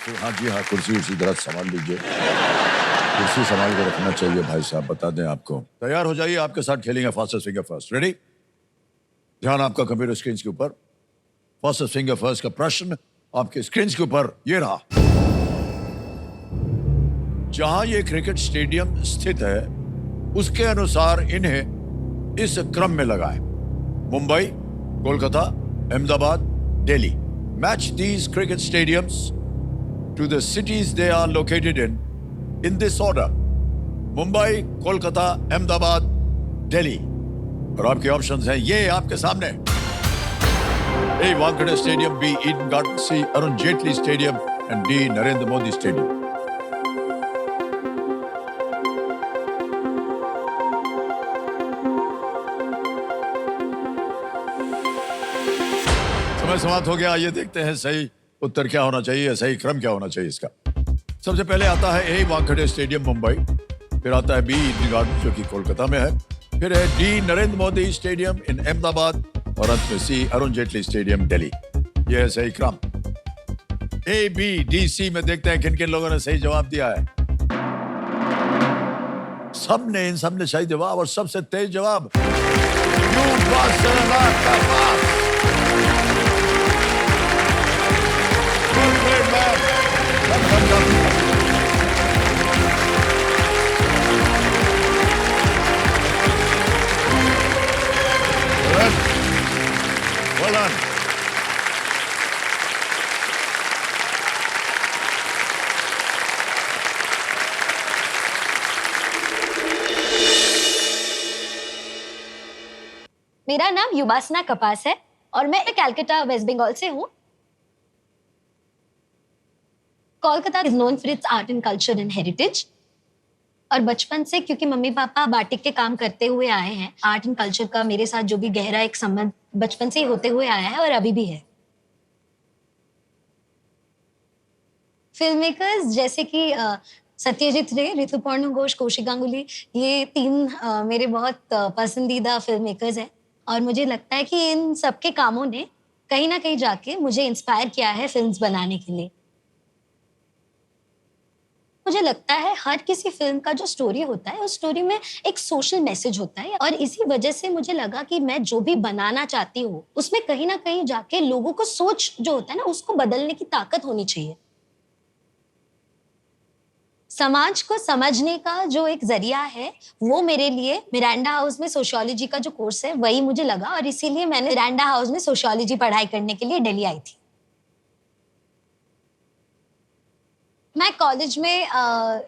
हाँ जी हाँ, कुर्सी उसी तरह संभाल लीजिए। कुर्सी संभाल के रखना चाहिए भाई साहब, बता दें आपको। तैयार हो जाइए, आपके साथ खेलेंगे फास्टेस्ट फिंगर फर्स्ट। रेडी? ध्यान आपका कंप्यूटर स्क्रीन के ऊपर। फास्टेस्ट फिंगर फर्स्ट का प्रश्न आपके स्क्रीन के ऊपर ये रहा। जहां ये क्रिकेट स्टेडियम स्थित है, उसके अनुसार इन्हें इस क्रम में लगाएं: Mumbai, Kolkata, Ahmedabad, Delhi. Match these cricket stadiums to the cities they are located in this order: Mumbai, Kolkata, Ahmedabad, Delhi. और आपके ऑप्शंस हैं ये आपके सामने: A. Wankhede stadium, B. Eden garden, C. Arun Jaitley stadium and D. Narendra Modi stadium. समय समाप्त हो गया। ये देखते हैं सही उत्तर क्या होना चाहिए, सही क्रम क्या होना चाहिए इसका। सबसे पहले आता है ए वानखेड़े स्टेडियम मुंबई, फिर आता है बी ईडन गार्डन जो कि कोलकाता में है, फिर है डी नरेंद्र मोदी स्टेडियम इन अहमदाबाद और अंत में सी अरुण जेटली स्टेडियम दिल्ली। यह है सही क्रम। ए बी डी सी में देखते हैं किन किन लोगों ने सही जवाब दिया है। इन सब ने सही जवाब और सबसे तेज जवाब। Well done. मेरा नाम युबासना कपास है और मैं कलकत्ता वेस्ट बंगाल से हूँ। Kolkata is known for its art and culture and heritage. और बचपन से क्योंकि मम्मी पापा बाटिक के काम करते हुए आए हैं, आर्ट एंड कल्चर का मेरे साथ जो भी गहरा एक संबंध बचपन से ही होते हुए आया है और अभी भी है। फिल्म मेकर्स जैसे कि सत्यजीत रे, ऋतुपर्णा घोष, कौशिक गांगुली, ये तीन मेरे बहुत पसंदीदा फिल्म मेकर्स हैं और मुझे लगता है कि इन सबके कामों ने कहीं ना कहीं जाके मुझे इंस्पायर किया है फिल्म्स बनाने के लिए। मुझे लगता है हर किसी फिल्म का जो स्टोरी होता है, उस स्टोरी में एक सोशल मैसेज होता है और इसी वजह से मुझे लगा कि मैं जो भी बनाना चाहती हूँ उसमें कहीं ना कहीं जाके लोगों को सोच जो होता है ना, उसको बदलने की ताकत होनी चाहिए। समाज को समझने का जो एक जरिया है वो मेरे लिए मिरांडा हाउस में सोशियोलॉजी का जो कोर्स है वही मुझे लगा और इसीलिए मैंने मिरांडा हाउस में सोशियोलॉजी पढ़ाई करने के लिए दिल्ली आई थी। मैं कॉलेज में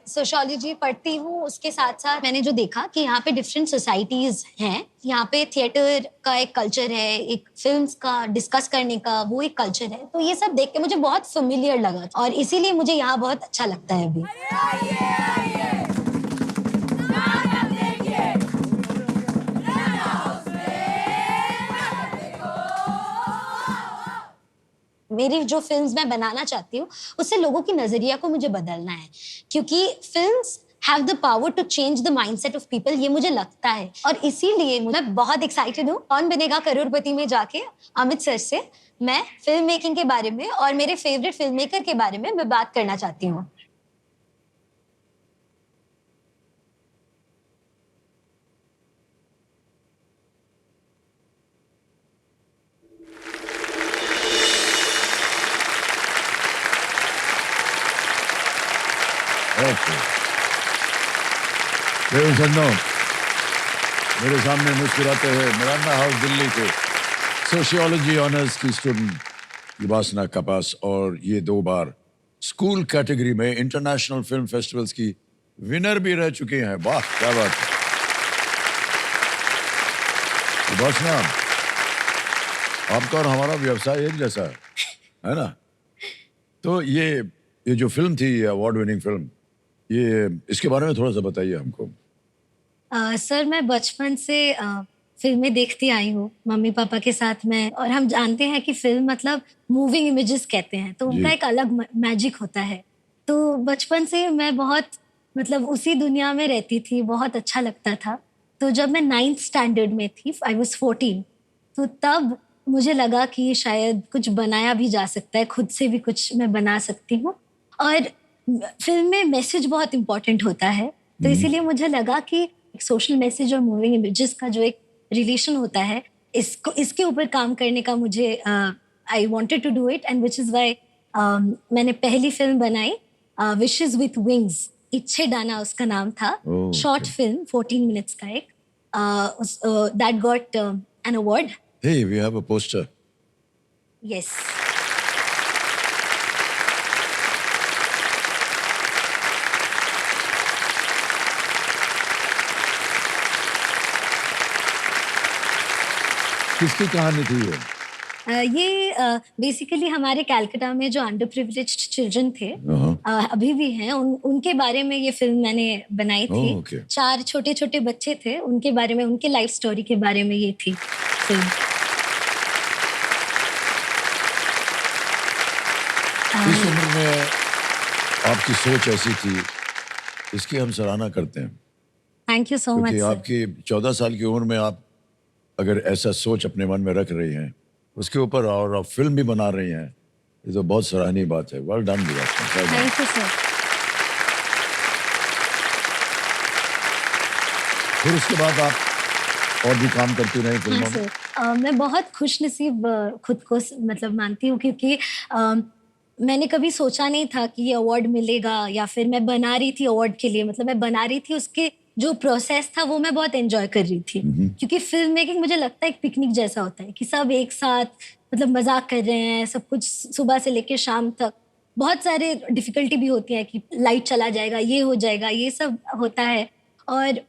सोशियोलॉजी पढ़ती हूँ, उसके साथ साथ मैंने जो देखा कि यहाँ पे डिफरेंट सोसाइटीज हैं, यहाँ पे थिएटर का एक कल्चर है, एक फिल्म्स का डिस्कस करने का वो एक कल्चर है, तो ये सब देख के मुझे बहुत फेमिलियर लगा और इसीलिए मुझे यहाँ बहुत अच्छा लगता है अभी। मेरी जो फिल्म्स मैं बनाना चाहती हूँ उससे लोगों की नजरिया को मुझे बदलना है, क्योंकि films have the power to change the mindset of people, ये मुझे लगता है। और इसीलिए मैं बहुत एक्साइटेड हूँ कौन बनेगा करोड़पति में जाके अमित सर से मैं फिल्म मेकिंग के बारे में और मेरे फेवरेट फिल्म मेकर के बारे में मैं बात करना चाहती हूँ। मेरे सामने मुस्कुराते हुए मिरांडा हाउस दिल्ली के सोशियोलॉजी ऑनर्स की स्टूडेंट युबासना कपास, और ये 2 बार स्कूल कैटेगरी में इंटरनेशनल फिल्म फेस्टिवल्स की विनर भी रह चुके हैं। वाह क्या बात है युबासना, आपका और हमारा व्यवसाय एक जैसा है ना? तो ये जो फिल्म थी, अवार्ड विनिंग फिल्म, ये इसके बारे में थोड़ा सा बताइए हमको। सर मैं बचपन से फिल्में देखती आई हूँ मम्मी पापा के साथ में, और हम जानते हैं कि फिल्म मतलब मूविंग इमेजेस कहते हैं, तो उनका एक अलग मैजिक होता है। तो बचपन से मैं बहुत मतलब उसी दुनिया में रहती थी, बहुत अच्छा लगता था। तो जब मैं 9th स्टैंडर्ड में थी, आई वाज 14, तो तब मुझे लगा कि शायद कुछ बनाया भी जा सकता है, खुद से भी कुछ मैं बना सकती हूँ। और फिल्म में मैसेज बहुत इम्पोर्टेंट होता है, तो इसीलिए मुझे लगा कि सोशल मैसेज और मूविंग इमेजेस का जो एक रिलेशन होता है, इसके ऊपर काम करने का मुझे I wanted to do it, and which is why मैंने पहली फिल्म बनाई wishes with wings, Ichhe Dana उसका नाम था। शॉर्ट फिल्म 14 मिनट्स का एक, that got an award. Hey, we have a poster. Yes. किसकी कहानी थी ये? ये बेसिकली हमारे कलकत्ता में जो अंडर प्रिविलेज्ड चिल्ड्रन थे, अभी भी हैं, उनके बारे में ये फिल्म मैंने बनाई थी। okay. 4 छोटे छोटे बच्चे थे, उनके बारे में, उनके लाइफ स्टोरी के बारे में ये थी फिल्म। इस उम्र में आपकी सोच ऐसी थी, इसकी हम सराहना करते हैं। थैंक यू सो मच क्योंकि सर। आपकी 14 साल की उम्र में आप अगर ऐसा सोच अपने मन में रख रही हैं, उसके ऊपर और आप फिल्म भी बना रही हैं, ये तो बहुत सराहनीय बात है। Well done. Thank you sir. फिर उसके बाद आप और भी काम करती रही फिल्मों हाँ में? सर, मैं बहुत खुशनसीब खुद को मतलब मानती हूँ, क्योंकि मैंने कभी सोचा नहीं था कि ये अवार्ड मिलेगा, या फिर मैं बना रही थी अवार्ड के लिए, मतलब मैं बना रही थी, उसके जो प्रोसेस था वो मैं बहुत एंजॉय कर रही थी। क्योंकि फिल्म मेकिंग मुझे लगता है एक पिकनिक जैसा होता है कि सब एक साथ मतलब मजाक कर रहे हैं, सब कुछ सुबह से लेकर शाम तक। बहुत सारे डिफिकल्टी भी होती है कि लाइट चला जाएगा, ये हो जाएगा, ये सब होता है। और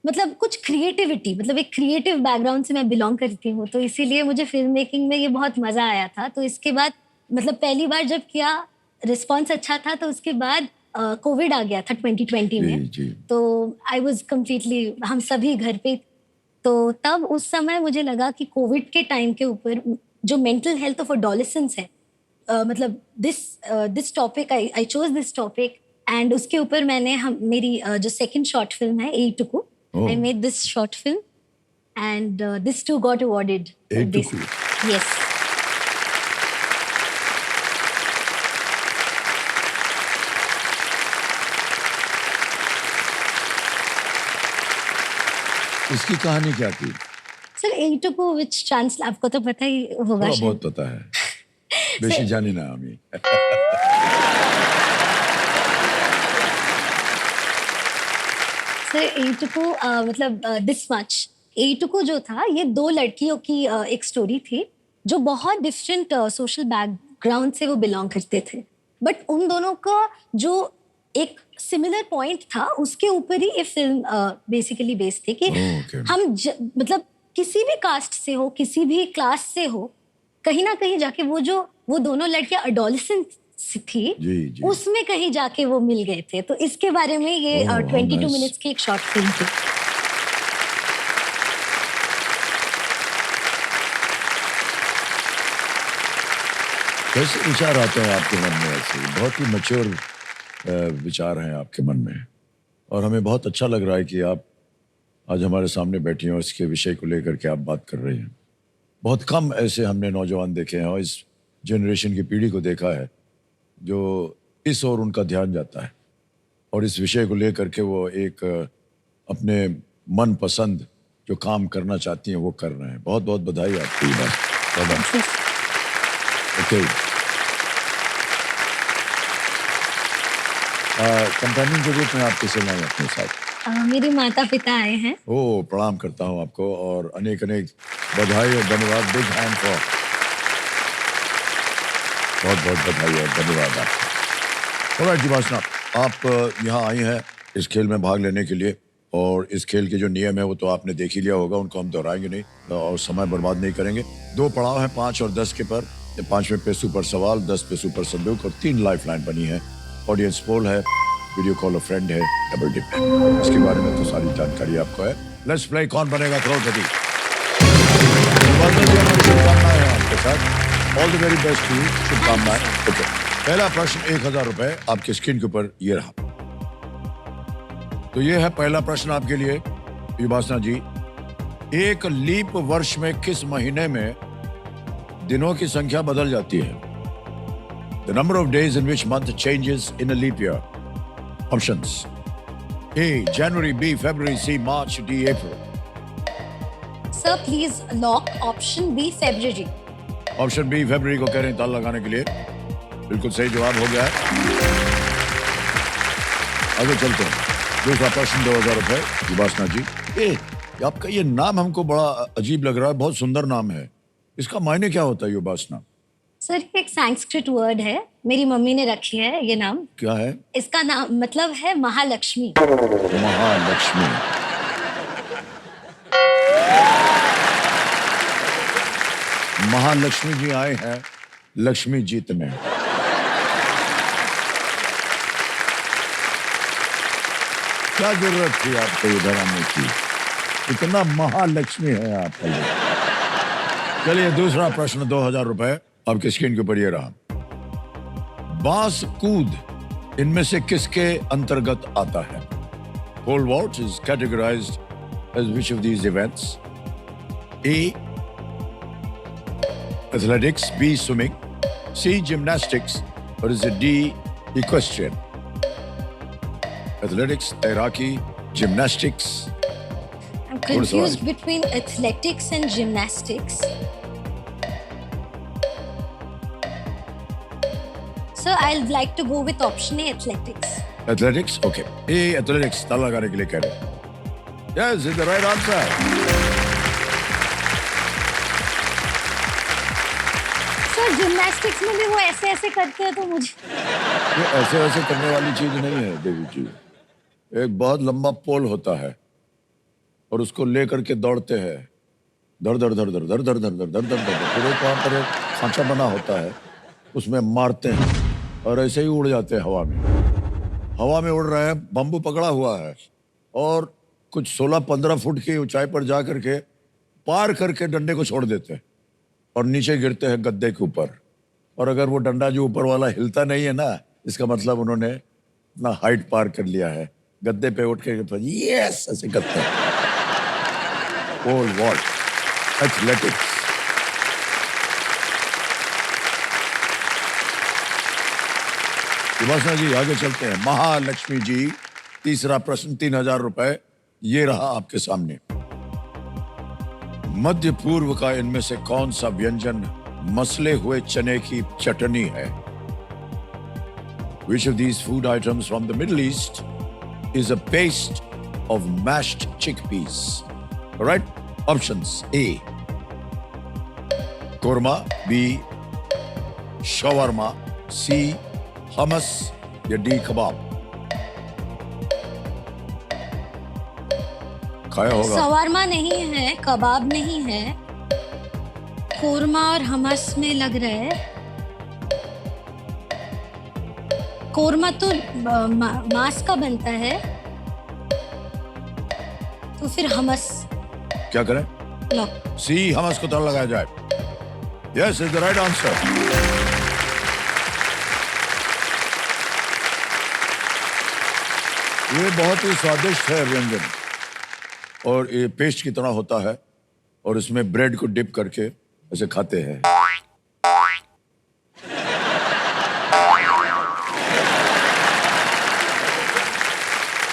मतलब कुछ क्रिएटिविटी, मतलब एक क्रिएटिव बैकग्राउंड से मैं बिलोंग करती हूँ, तो इसीलिए मुझे फिल्म मेकिंग में ये बहुत मजा आया था। तो इसके बाद मतलब पहली बार जब किया, रिस्पॉन्स अच्छा था, तो उसके बाद कोविड आ गया था 2020 में। जी। तो आई वाज कम्प्लीटली, हम सभी घर पे, तो तब उस समय मुझे लगा कि कोविड के टाइम के ऊपर जो मेंटल हेल्थ ऑफ अडोलेसेंस है, मतलब this topic, I chose this topic, and उसके ऊपर मैंने मेरी जो सेकंड शॉर्ट फिल्म है एटुकू, I made this short film and this too got awarded. एटुकू? यस। इसकी कहानी क्या थी? सर एटुकू विच ट्रांसलेट, आपको तो पता ही होगा थोड़ा शायद। बहुत पता है, बेशी जानी ना हमें। सर एटुकू मतलब दिस मच, एटुकू जो था ये 2 लड़कियों की एक स्टोरी थी, जो बहुत डिफरेंट सोशल बैकग्राउंड से वो बिलोंग करते थे, बट उन दोनों का जो एक सिमिलर पॉइंट था, उसके ऊपर ही ये फिल्म बेसिकली बेस्ड थी कि okay. हम मतलब किसी भी कास्ट से हो, किसी भी क्लास से हो, कहीं ना कहीं जाके वो दोनों लड़कियां अडोलेसेंट थी, जी। उसमें कहीं जाके वो मिल गए थे। तो इसके बारे में ये 22 मिनट्स की एक शॉर्ट फिल्म थी। कैसे विचार आते हैं आपके मन में? ऐसे बहुत ही मैच्योर विचार हैं आपके मन में, और हमें बहुत अच्छा लग रहा है कि आप आज हमारे सामने बैठी हैं और इसके विषय को लेकर के आप बात कर रही हैं। बहुत कम ऐसे हमने नौजवान देखे हैं और इस जनरेशन की पीढ़ी को देखा है जो इस ओर उनका ध्यान जाता है और इस विषय को लेकर के वो एक अपने मन पसंद जो काम करना चाहती हैं वो कर रहे हैं। बहुत बहुत बधाई आपको ये बात। ओके, कंपेनियन के रूप में आप किसे लाए अपने साथ? मेरे माता पिता आए हैं। ओ, प्रणाम करता हूं आपको और अनेक अनेक बधाई और धन्यवाद। बिग हैंड फॉर, बहुत बहुत बधाई और धन्यवाद आपको। ऑलराइट जीवासना, आप यहाँ आई हैं इस खेल में भाग लेने के लिए, और इस खेल के जो नियम है वो तो आपने देख ही लिया होगा, उनको हम दोहराएंगे नहीं और समय बर्बाद नहीं करेंगे। 2 पड़ाव हैं, 5 और 10 के पर। 5वें पे सुपर सवाल, 10 पे सुपर संदूक और 3 लाइफ लाइन बनी है। ऑडियंस पोल है, वीडियो कॉल फ्रेंड है, डबल डिप है। इसके बारे में तो सारी जानकारी आपको है। लेट्स प्ले कौन बनेगा करोड़पति। शुभकामनाएं हैं आपके साथ, all the very best to you, शुभकामनाएं। ओके, पहला प्रश्न 1000 रुपए आपके स्क्रीन के ऊपर ये रहा। तो ये है पहला प्रश्न आपके लिए विभासना जी। एक लीप वर्ष में किस महीने में दिनों की संख्या बदल जाती है? The number of days in which month changes in a leap year. Options: A. January, B. February, C. March, D. April. Sir please lock option B February. Option B फरवरी को कह रहे हैं ताला लगाने के लिए। बिल्कुल सही जवाब हो गया है। आगे चलते हैं। दूसरा प्रश्न 2000 रुपए विभासना जी। आपका ये नाम हमको बड़ा अजीब लग रहा है, बहुत सुंदर नाम है। इसका मायने क्या होता है विभासना? सर ये एक संस्कृत वर्ड है, मेरी मम्मी ने रखी है ये नाम। क्या है? इसका नाम मतलब है महालक्ष्मी। महालक्ष्मी। महालक्ष्मी जी आए हैं लक्ष्मी जीतने। क्या जरूरत थी आपको इधर आने की? इतना महालक्ष्मी है आपका ये। चलिए दूसरा प्रश्न 2000 रुपए आपके स्क्रीन के ऊपर ये रहा। बांस कूद इनमें से किसके अंतर्गत आता है? Pole vault is categorised as which of these events? A athletics, B swimming, C gymnastics, or is it D equestrian? Athletics, तैराकी, gymnastics. I'm confused between athletics and gymnastics. So I'd like to go with option A, athletics. Athletics, okay. A athletics ताला लगाने के लिए कह रहे हैं। Yes, it's the right answer. Gymnastics में भी वो ऐसे ऐसे करते हैं तो मुझे ये ऐसे ऐसे करने वाली चीज नहीं है देवी जी। एक बहुत लंबा पोल होता है और उसको लेकर के दौड़ते हैं, धड़ धड़ धड़ धड़ धड़ धड़ धड़ धड़ धड़ धड़ धड़। फिर एक वहां पर एक खांचा बना होता है, उसमें मारते हैं और ऐसे ही उड़ जाते हैं हवा में। हवा में उड़ रहे हैं, बम्बू पकड़ा हुआ है और कुछ 16-15 फुट की ऊंचाई पर जा करके पार करके डंडे को छोड़ देते हैं और नीचे गिरते हैं गद्दे के ऊपर। और अगर वो डंडा जो ऊपर वाला हिलता नहीं है ना, इसका मतलब उन्होंने अपना हाइट पार कर लिया है। गद्दे पे उठ के यस ऐसे करते हैं। Pole vault athletics. विभासना जी आगे चलते हैं। महालक्ष्मी जी तीसरा प्रश्न 3000 रुपए ये रहा आपके सामने। मध्य पूर्व का इनमें से कौन सा व्यंजन मसले हुए चने की चटनी है? Which of these food items from the Middle East is a paste of mashed chickpeas? All right, options: A. Korma, B. Shawarma, C. Hummus, या D. Kebab? खाया होगा। शवारमा नहीं है, कबाब नहीं है, कोरमा और हमस में लग रहा है। कोरमा तो मांस का बनता है, तो फिर हमस। क्या करें? लॉक। सी हमस को ताला लगाया जाए। Yes is the right answer. ये बहुत ही स्वादिष्ट है व्यंजन और ये पेस्ट की तरह होता है और इसमें ब्रेड को डिप करके ऐसे खाते हैं।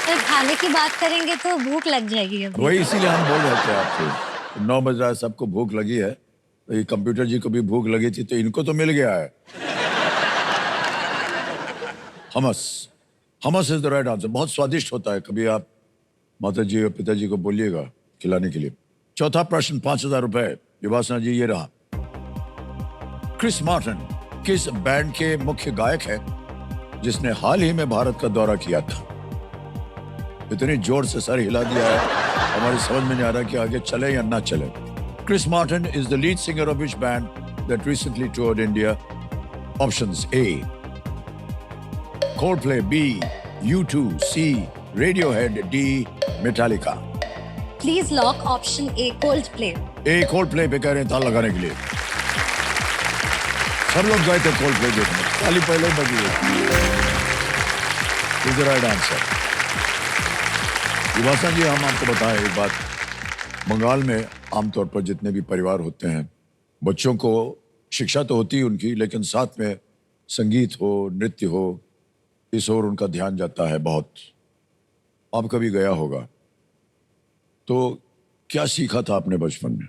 तो खाने की बात करेंगे तो भूख लग जाएगी अभी। वही इसीलिए हम बोल रहे थे आपको 9 बज रहा है, सबको भूख लगी है। तो ये कंप्यूटर जी को भी भूख लगी थी तो इनको तो मिल गया है। हमस, हमस इज द राइट आंसर। बहुत स्वादिष्ट होता है, कभी आप माता जी और पिताजी को बोलिएगा खिलाने के लिए। चौथा प्रश्न 5000 रुपए विभासना जी ये रहा। क्रिस मार्टिन किस बैंड के मुख्य गायक है जिसने हाल ही में भारत का दौरा किया था? इतनी जोर से सर हिला दिया है हमारी समझ में नहीं आ रहा कि आगे चले या ना चले। Chris Martin is the lead singer of which band that recently toured India? Options: A. Coldplay, B. U2, C. Radiohead, D. Metallica. Please lock option A, Coldplay. A Coldplay पे कह रहे हैं ताला लगाने के लिए। सब लोग गए थे कोल्डप्ले देखने, ताली पहले ही बजी है। Is the right answer. Vibhasana ji हम आपको बताएं एक बात, बंगाल में आमतौर पर जितने भी परिवार होते हैं, बच्चों को शिक्षा तो होती है उनकी, लेकिन साथ में संगीत हो, नृत्य हो, इस ओर उनका ध्यान जाता है बहुत। आपका भी गया होगा। तो क्या सीखा था आपने बचपन में?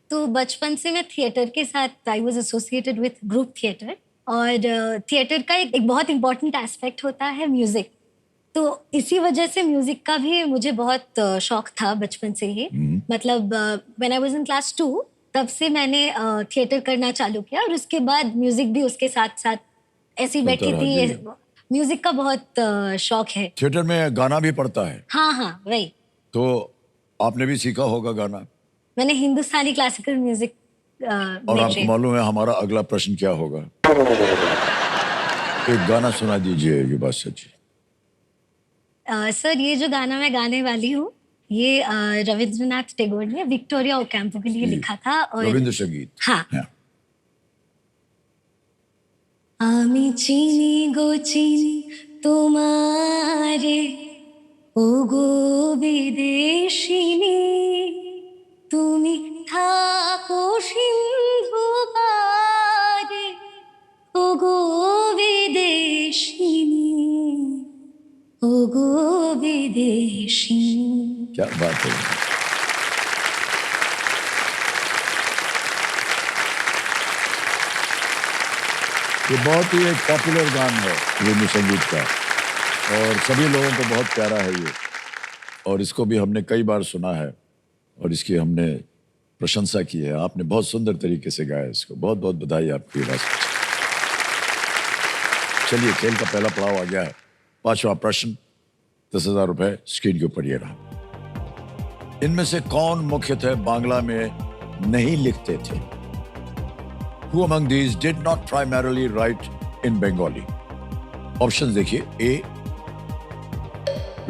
तो बचपन से मैं थिएटर के साथ I was associated with group theatre. और थिएटर का एक बहुत इम्पोर्टेंट एस्पेक्ट होता है म्यूजिक। तो इसी वजह से म्यूजिक का भी मुझे बहुत शौक था बचपन से ही। मतलब when I was in class 2 तब से मैंने थिएटर करना चालू किया, और उसके बाद म्यूजिक भी उसके साथ साथ ऐसी चलता बैठी रहा थी। जी। म्यूजिक का बहुत शौक है। थिएटर में गाना भी पड़ता है, हाँ हाँ वही। तो आपने भी सीखा होगा गाना। मैंने हिंदुस्तानी क्लासिकल म्यूजिक और में आपको मालूम है हमारा अगला प्रश्न क्या होगा? एक गाना सुना दीजिए युवा जी। सर ये जो गाना मैं गाने वाली हूँ, ये रविंद्रनाथ टैगोर ने विक्टोरिया ओकैम्पो के लिए जी। लिखा था। और रविंद्र संगीत। हाँ। हाँ। আমি চিনি গো চিনি তোমারে, ও গো বিদেশিনী, তুমি থাকো সিন্ধু পারে, ও গো বিদেশিনী, ও গো বিদেশিনী। क्या बात है। ये बहुत ही एक पॉपुलर गान है रविंद्र संगीत का, और सभी लोगों को बहुत प्यारा है ये, और इसको भी हमने कई बार सुना है और इसकी हमने प्रशंसा की है। आपने बहुत सुंदर तरीके से गाया इसको, बहुत बहुत बधाई आपकी आवाज की। चलिए, खेल का पहला पड़ाव आ गया है। 5वां प्रश्न, 10,000 रुपए स्क्रीन के ऊपर ये रहा। इनमें से कौन मुख्यतः बांग्ला में नहीं लिखते थे? Who among these did not primarily write in Bengali? Option देखिए। A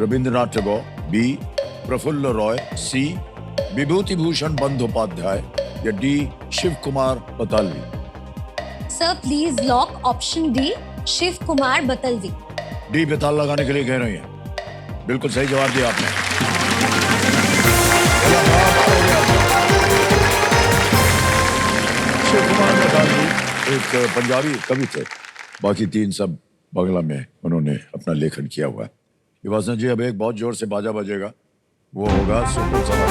Rabindranath Tagore, B Prafulla Roy, C Bibhuti Bhushan Bandopadhyay, या D Shiv Kumar Batalvi. Sir please lock option D, Shiv Kumar Batalvi. D बेताल लगाने के लिए कह रही हैं। बिल्कुल सही जवाब दिया आपने। शिव कुमार बतालवी एक पंजाबी कवि थे, बाकी 3 सब बांग्ला में उन्होंने अपना लेखन किया हुआ है। विवासन जी, अब एक बहुत जोर से बाजा बजेगा, वो होगा सुपर सवाल।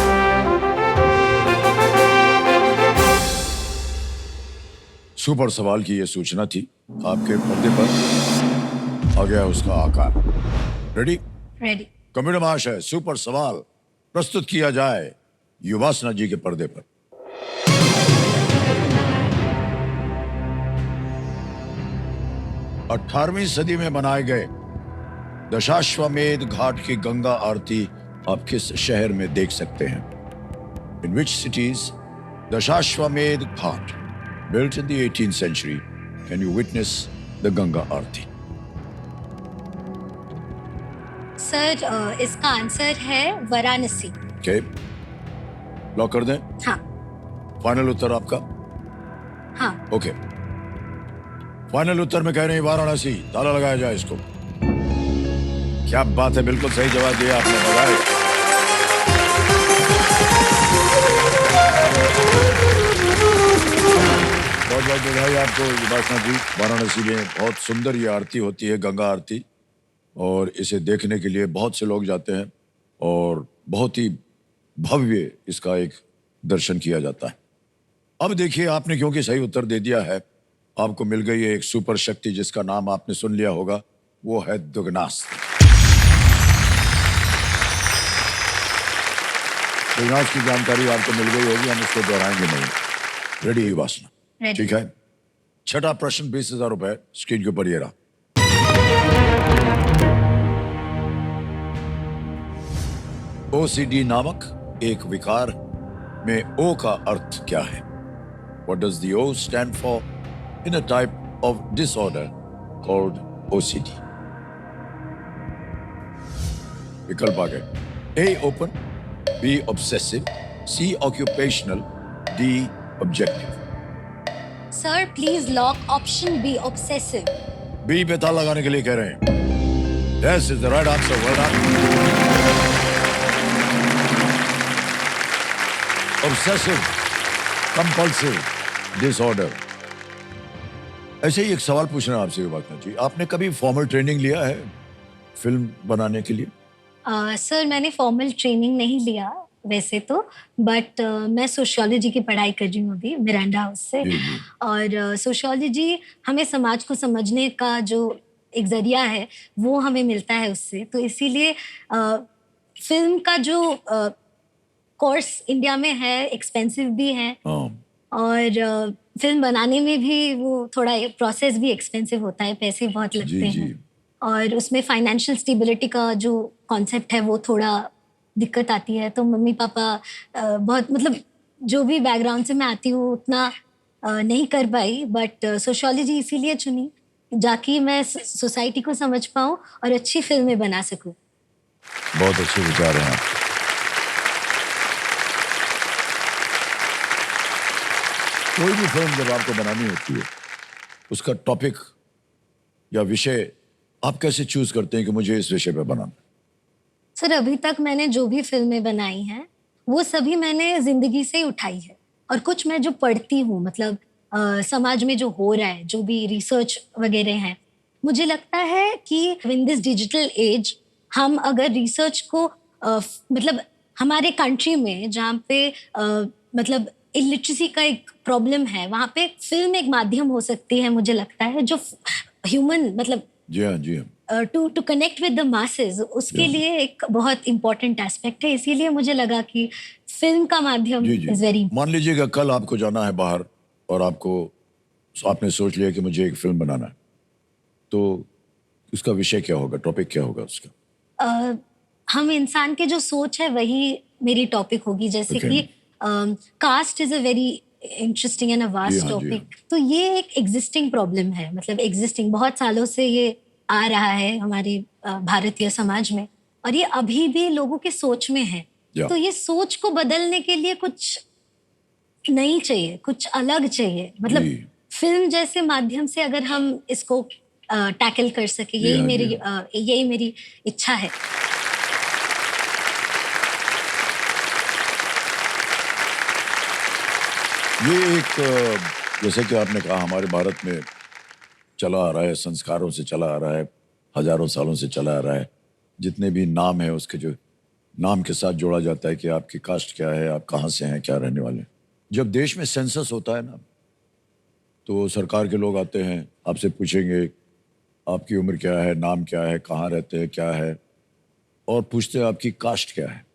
सुपर सवाल की ये सूचना थी। आपके पर्दे पर आ गया उसका आकार। रेडी? रेडी। कंप्यूटर महाशय, सुपर सवाल प्रस्तुत किया जाए युवासना जी के पर्दे पर। 18वीं सदी में बनाए गए दशाश्वमेध घाट की गंगा आरती आप किस शहर में देख सकते हैं? In which cities Dashashwamedh Ghat built in the 18th century can you witness the Ganga Aarti? Sir इसका आंसर है वाराणसी। Okay. लॉक कर दें? हाँ। फाइनल उत्तर आपका? हाँ। ओके। फाइनल उत्तर में कह रहे हैं वाराणसी। ताला लगाया जाए इसको। क्या बात है, बिल्कुल सही जवाब दिया आपने। बधाई। बहुत बहुत बधाई आपको विभाषणा जी। वाराणसी में बहुत सुंदर ये आरती होती है, गंगा आरती, और इसे देखने के लिए बहुत से लोग जाते हैं और बहुत ही भव्य इसका एक दर्शन किया जाता है। अब देखिए, आपने क्योंकि सही उत्तर दे दिया है, आपको मिल गई है एक सुपर शक्ति जिसका नाम आपने सुन लिया होगा, वो है दुगनास्त्र। दुगनास्त्र की जानकारी आपको मिल गई होगी, हम इसको दोहराएंगे नहीं। रेडी है वासना? ठीक है। छठा प्रश्न, 20,000 रुपए स्क्रीन के ऊपर ये रहा। OCD नामक एक विकार में O का अर्थ क्या है? What does the O stand for in a type of disorder called OCD? विकल्प आ गए। A open, B obsessive, C occupational, D objective। Sir please lock option B, obsessive. B पे ताला लगाने के लिए कह रहे हैं। This is the right answer. Well done. Obsessive compulsive disorder ऐसे ही एक सवाल पूछना है आपसे युवाकना जी, आपने कभी फॉर्मल ट्रेनिंग लिया है फिल्म बनाने के लिए? सर मैंने फॉर्मल ट्रेनिंग नहीं लिया वैसे तो, बट मैं सोशियोलॉजी की पढ़ाई कर रही हूँ अभी मिरांडा हाउस से। जी जी। और सोशियोलॉजी हमें समाज को समझने का जो एक ज़रिया है, वो हमें मिलता है उससे। तो इसीलिए फ़िल्म का जो कोर्स इंडिया में है, एक्सपेंसिव भी है हाँ और फ़िल्म बनाने में भी वो थोड़ा प्रोसेस भी एक्सपेंसिव होता है, पैसे बहुत जी लगते जी। हैं। और उसमें फाइनेंशियल स्टेबिलिटी का जो कॉन्सेप्ट है वो थोड़ा दिक्कत आती है। तो मम्मी-पापा बहुत मतलब जो भी बैकग्राउंड से मैं आती हूँ उतना नहीं कर पाई, बट सोशियोलॉजी इसीलिए चुनी जाकि मैं सोसाइटी को समझ पाऊँ और अच्छी फ़िल्में बना सकूँ। बहुत अच्छे विचार हैं आपके। कोई भी फिल्म जब आपको बनानी होती है, उसका टॉपिक या विषय आप कैसे चूज करते हैं कि मुझे इस विषय पे बनाना? सर अभी तक मैंने जो भी फ़िल्में बनाई हैं, वो सभी मैंने ज़िंदगी से ही उठाई है और कुछ मैं जो पढ़ती हूँ मतलब समाज में जो हो रहा है, जो भी रिसर्च वग़ैरह हैं, मुझे लगता है कि इन दिस डिजिटल एज हम अगर रिसर्च को मतलब हमारे कंट्री में जहाँ पे मतलब इलिटरेसी का एक प्रॉब्लम है, वहाँ पे फ़िल्म एक माध्यम हो सकती है मुझे लगता है जो ह्यूमन मतलब जी हाँ जी हाँ। To connect with the masses उसके जी लिए एक बहुत इम्पोर्टेंट एस्पेक्ट है, इसीलिए मुझे लगा कि फ़िल्म का माध्यम जी जी। इज़ वेरी मान लीजिए कि कल आपको जाना है बाहर और आपने सोच लिया कि मुझे एक फिल्म बनाना है, तो उसका विषय क्या होगा, टॉपिक क्या होगा उसका? अ, हम इंसान के जो सोच है वही मेरी टॉपिक होगी जैसे ओके। कि caste is a very interesting and a जी वास्ट हाँ जी हाँ। टॉपिक। तो ये एक एग्जिस्टिंग प्रॉब्लम है मतलब एग्जिस्टिंग बहुत सालों से ये आ रहा है हमारे भारतीय समाज में और ये अभी भी लोगों के सोच में है। या तो ये सोच को बदलने के लिए कुछ नहीं चाहिए, कुछ अलग चाहिए। मतलब जी। फ़िल्म जैसे माध्यम से अगर हम इसको टैकल कर सकें, जी हाँ जी हाँ। यही मेरी इच्छा है। ये एक जैसे कि आपने कहा हमारे भारत में चला आ रहा है, संस्कारों से चला आ रहा है, हजारों सालों से चला आ रहा है। जितने भी नाम है उसके जो नाम के साथ जोड़ा जाता है कि आपकी कास्ट क्या है, आप कहाँ से हैं, क्या रहने वाले हैं। जब देश में सेंसस होता है ना, तो सरकार के लोग आते हैं, आपसे पूछेंगे आपकी उम्र क्या है, नाम क्या है, कहाँ रहते हैं, क्या है, और पूछते हैं आपकी कास्ट क्या है,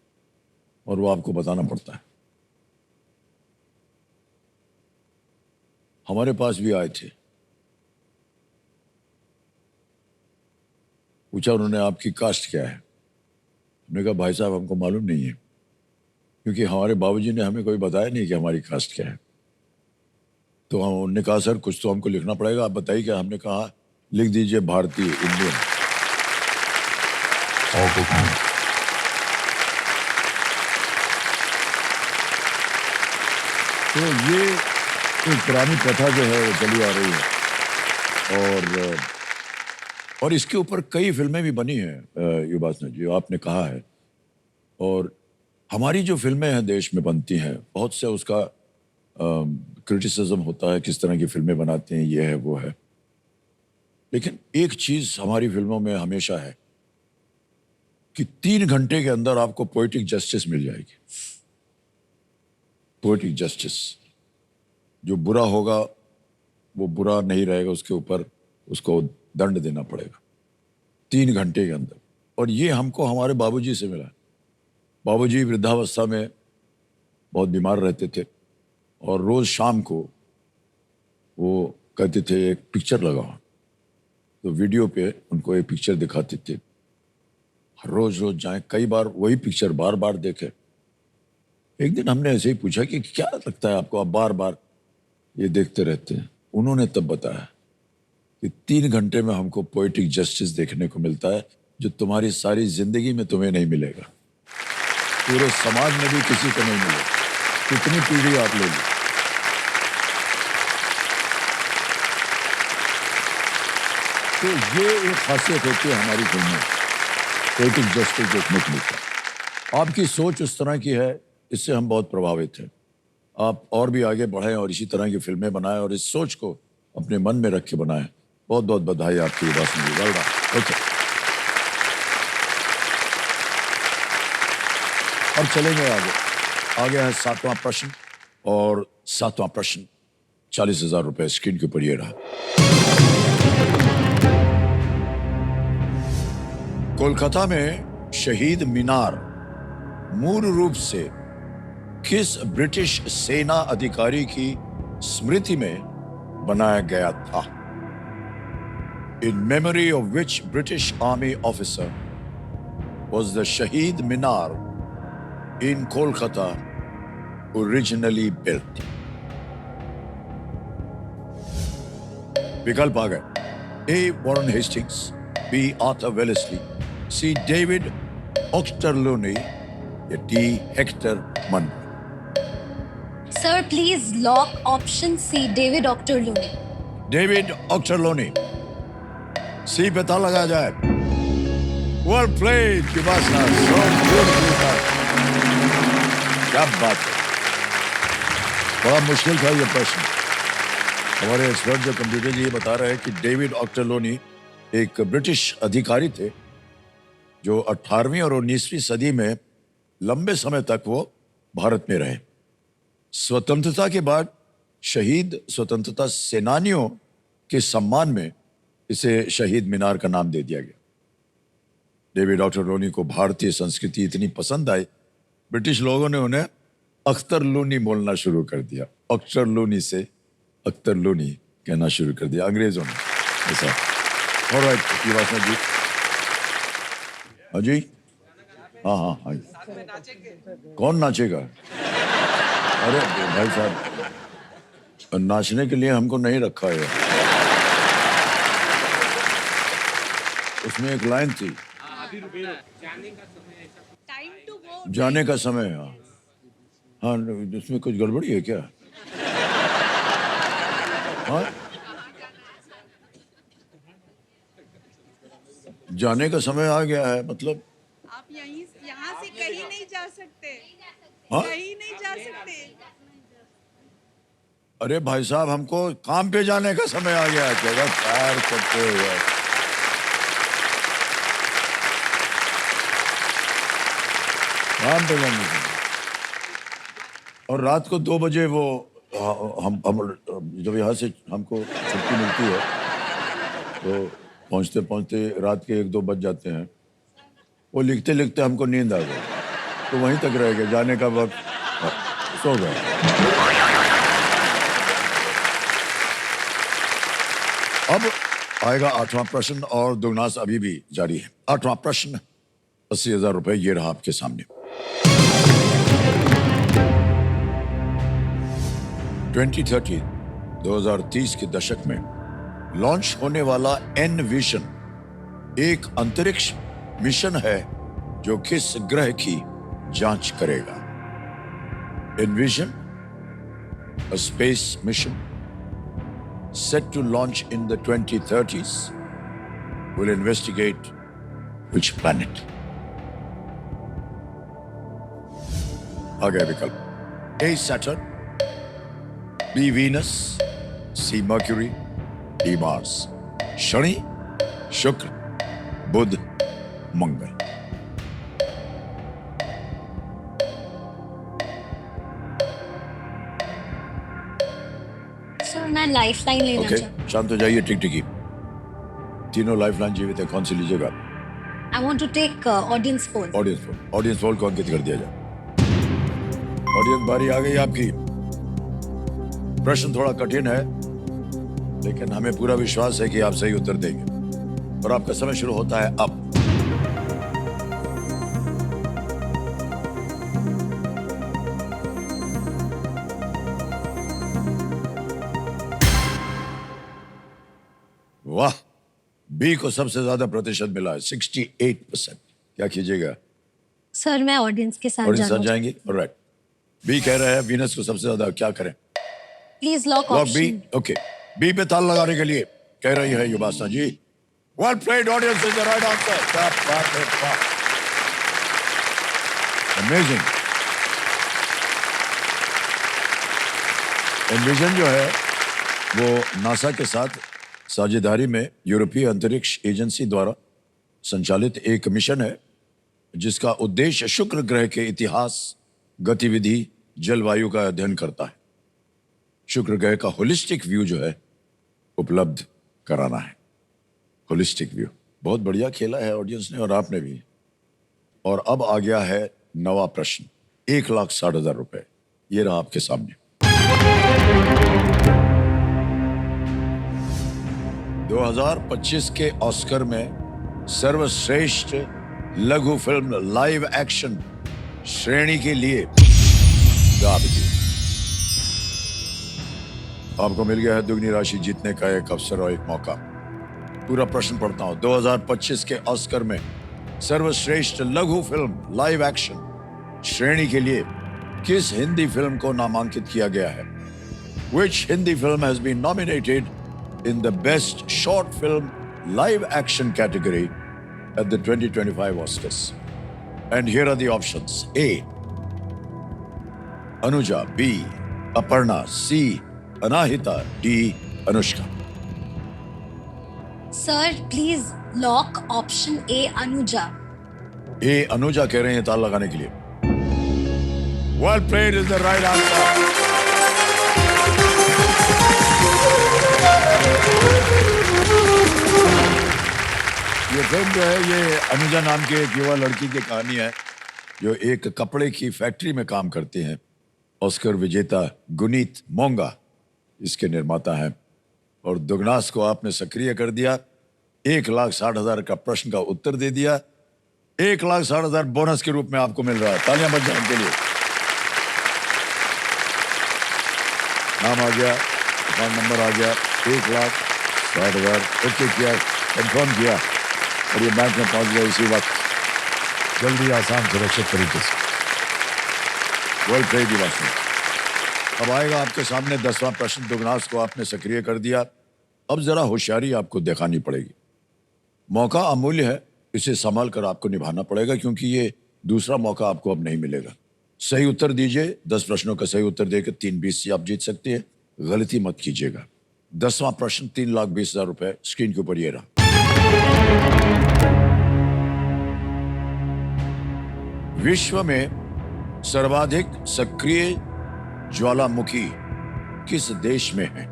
और वो आपको बताना पड़ता है। हमारे पास भी आए थे, पूछा उन्होंने आपकी कास्ट क्या है। हमने कहा भाई साहब हमको मालूम नहीं है, क्योंकि हमारे बाबूजी ने हमें कोई बताया नहीं कि हमारी कास्ट क्या है। तो हम उन्होंने कहा सर कुछ तो हमको लिखना पड़ेगा, आप बताइए क्या। हमने कहा लिख दीजिए भारतीय, इंडियन। और कुछ नहीं। तो ये एक पुरानी प्रथा जो है वो चली आ रही है, और इसके ऊपर कई फिल्में भी बनी हैं युवासना जी, आपने कहा है। और हमारी जो फिल्में हैं देश में बनती हैं, बहुत से उसका क्रिटिसिज्म होता है, किस तरह की फिल्में बनाते हैं, ये है वो है। लेकिन एक चीज हमारी फिल्मों में हमेशा है कि 3 घंटे के अंदर आपको पोएटिक जस्टिस मिल जाएगी। पोएटिक जस्टिस, जो बुरा होगा वो बुरा नहीं रहेगा, उसके ऊपर उसको दंड देना पड़ेगा 3 घंटे के अंदर। और ये हमको हमारे बाबूजी से मिला। बाबूजी वृद्धावस्था में बहुत बीमार रहते थे, और रोज शाम को वो कहते थे एक पिक्चर लगाओ, तो वीडियो पे उनको एक पिक्चर दिखाते थे। रोज रोज जाएं, कई बार वही पिक्चर बार बार देखे। एक दिन हमने ऐसे ही पूछा कि क्या लगता है आपको, आप बार बार ये देखते रहते हैं। उन्होंने तब बताया कि 3 घंटे में हमको पोएटिक जस्टिस देखने को मिलता है, जो तुम्हारी सारी जिंदगी में तुम्हें नहीं मिलेगा, पूरे समाज में भी किसी को नहीं मिलेगा, कितनी पीढ़ी आप ले ली। तो ये एक खासियत होती है हमारी फिल्म में, पोएटिक जस्टिस देखने को मिलता है। आपकी सोच उस तरह की है, इससे हम बहुत प्रभावित हैं। आप और भी आगे बढ़ें और इसी तरह की फिल्में बनाएं और इस सोच को अपने मन में रख के बनाए। बहुत बहुत बधाई आपकी उपासना जी, वेल डन। ओके, अब चलेंगे आगे। आगे है 7वां प्रश्न, और 7वां प्रश्न 40,000 रुपए स्क्रीन के ऊपर ये रहा। कोलकाता में शहीद मीनार मूल रूप से किस ब्रिटिश सेना अधिकारी की स्मृति में बनाया गया था? In memory of which British army officer was the Shahid Minar in Kolkata originally built? विकल्प आ गए। A. Warren Hastings, B. Arthur Wellesley, C. David Ochterlony, या D. Hector Munro? Sir please lock option C, David Ochterlony. David Ochterlony, C पे ताला लगा जाए। Well played Vipasana, so beautifully done. क्या बात है, बड़ा मुश्किल था ये प्रश्न। हमारे एक्सपर्ट जो कंप्यूटर जी ये बता रहे हैं कि डेविड ऑक्टरलोनी एक ब्रिटिश अधिकारी थे जो 18वीं और 19वीं सदी में लंबे समय तक वो भारत में रहे। स्वतंत्रता के बाद शहीद स्वतंत्रता सेनानियों के सम्मान में इसे शहीद मीनार का नाम दे दिया गया। डेविड ऑक्टरलोनी को भारतीय संस्कृति इतनी पसंद आई, ब्रिटिश लोगों ने उन्हें अख्तर लूनी बोलना शुरू कर दिया। ऑक्टरलूनी से अख्तर लूनी कहना शुरू कर दिया अंग्रेजों ने। ऐसा। ऑलराइट विपासना जी। हाँ जी, हाँ हाँ हाँ। कौन नाचेगा? अरे भाई साहब, नाचने के लिए हमको नहीं रखा है। उसमें एक लाइन थी, जाने का समय। हाँ हाँ, उसमें कुछ गड़बड़ी है क्या? हाँ, जाने का समय आ गया है मतलब? आप यहाँ से कहीं नहीं जा सकते। हाँ? कहीं नहीं जा सकते। अरे भाई साहब, हमको काम पे जाने का समय आ गया है। क्या प्यार करते हो यार? काम पे जाने का। और रात को 2 बजे वो हम जब यहाँ से हमको छुट्टी मिलती है तो पहुँचते पहुँचते रात के 1-2 बज जाते हैं। वो लिखते लिखते हमको नींद आ गई, तो वहीं तक रह गए। जाने का वक्त सो गए। अब आएगा 8वां प्रश्न, और दुगनास अभी भी जारी है। 8वां प्रश्न 80,000 रुपए ये रहा आपके सामने। 2030 के दशक में लॉन्च होने वाला एनविजन एक अंतरिक्ष मिशन है जो किस ग्रह की जांच करेगा? Envision, a space mission set to launch in the 2030s, will investigate which planet? आ गया विकल्प। A. Saturn, B. Venus, C. Mercury, D. Mars। Shani, शुक्र, बुध, मंगल। सर मैं लाइफलाइन लेना ओके, चाहूँ। शांत हो जाइए। टिकटिकी, तीनों लाइफलाइन जीवित है, कौन सी लीजिएगा? I want to take audience poll. Audience poll. Audience poll को अंकित कर दिया जाए। ऑडियंस बारी आ गई आपकी। प्रश्न थोड़ा कठिन है, लेकिन हमें पूरा विश्वास है कि आप सही उत्तर देंगे। और आपका समय शुरू होता है अब। वाह, बी को सबसे ज्यादा प्रतिशत मिला है, 68%। क्या कीजिएगा? सर मैं ऑडियंस के साथ और साथ जाना जाएंगे। ऑलराइट, बी कह रहे हैं वीनस को सबसे ज्यादा। क्या करें? Please lock lock B. Option. Okay, B पे ताल लगाने के लिए कह रही है Yuvasana ji. Well played, audience is the right answer. क्या बात है, वाह, अमेजिंग। एनविजन जो है वो नासा के साथ साझेदारी में यूरोपीय अंतरिक्ष एजेंसी द्वारा संचालित एक मिशन है जिसका उद्देश्य शुक्र ग्रह के इतिहास, गतिविधि, जलवायु का अध्ययन करता है। शुक्र ग्रह का होलिस्टिक व्यू जो है उपलब्ध कराना है। होलिस्टिक व्यू बहुत बढ़िया खेला है ऑडियंस ने और आपने भी। और अब आ गया है नवा प्रश्न, 1,60,000 रुपए। ये रहा आपके सामने। 2025 के ऑस्कर में सर्वश्रेष्ठ लघु फिल्म लाइव एक्शन श्रेणी के लिए आपको मिल गया है दुगनी राशि जीतने का एक अवसर और एक मौका। पूरा प्रश्न पढ़ता हूं। 2025 के ऑस्कर में सर्वश्रेष्ठ लघु फिल्म लाइव एक्शन श्रेणी के लिए किस हिंदी फिल्म को नामांकित किया गया है? Which Hindi film has been nominated in the Best Short Film Live Action category at the 2025 Oscars? And here are the options. A. Anuja. B. Aparna. C. Anahita. D. Anushka. Sir please lock option A Anuja. A. Anuja कह रहे हैं ताल लगाने के लिए। Well played is the right answer. ये film जो है ये अनुजा नाम के एक युवा लड़की की कहानी है जो एक कपड़े की फैक्ट्री में काम करती हैं। ऑस्कर विजेता गुनीत मोंगा इसके निर्माता हैं। और दुगनास को आपने सक्रिय कर दिया। 1,60,000 का प्रश्न का उत्तर दे दिया। 1,60,000 बोनस के रूप में आपको मिल रहा है। तालियां बज जाएं इनके लिए। नाम आ गया, अकाउंट नंबर आ गया, 1,60,000 ओके किया, कंफर्म किया और ये बैंक में पहुंच गया इसी वक्त, जल्दी, आसान, सुरक्षित तरीके से। वेल प्लेड दिवास। अब आएगा आपके सामने 10वां प्रश्न। दुगनास को आपने सक्रिय कर दिया। अब जरा होशियारी आपको दिखानी पड़ेगी। मौका अमूल्य है, इसे संभाल कर आपको निभाना पड़ेगा क्योंकि ये दूसरा मौका आपको अब नहीं मिलेगा। सही उत्तर दीजिए। 10 प्रश्नों का सही उत्तर देकर 320 से आप जीत सकते हैं। गलती मत कीजिएगा। 10वां प्रश्न 3,20,000 रुपए स्क्रीन के ऊपर ये रहा। विश्व में सर्वाधिक सक्रिय ज्वालामुखी किस देश में है?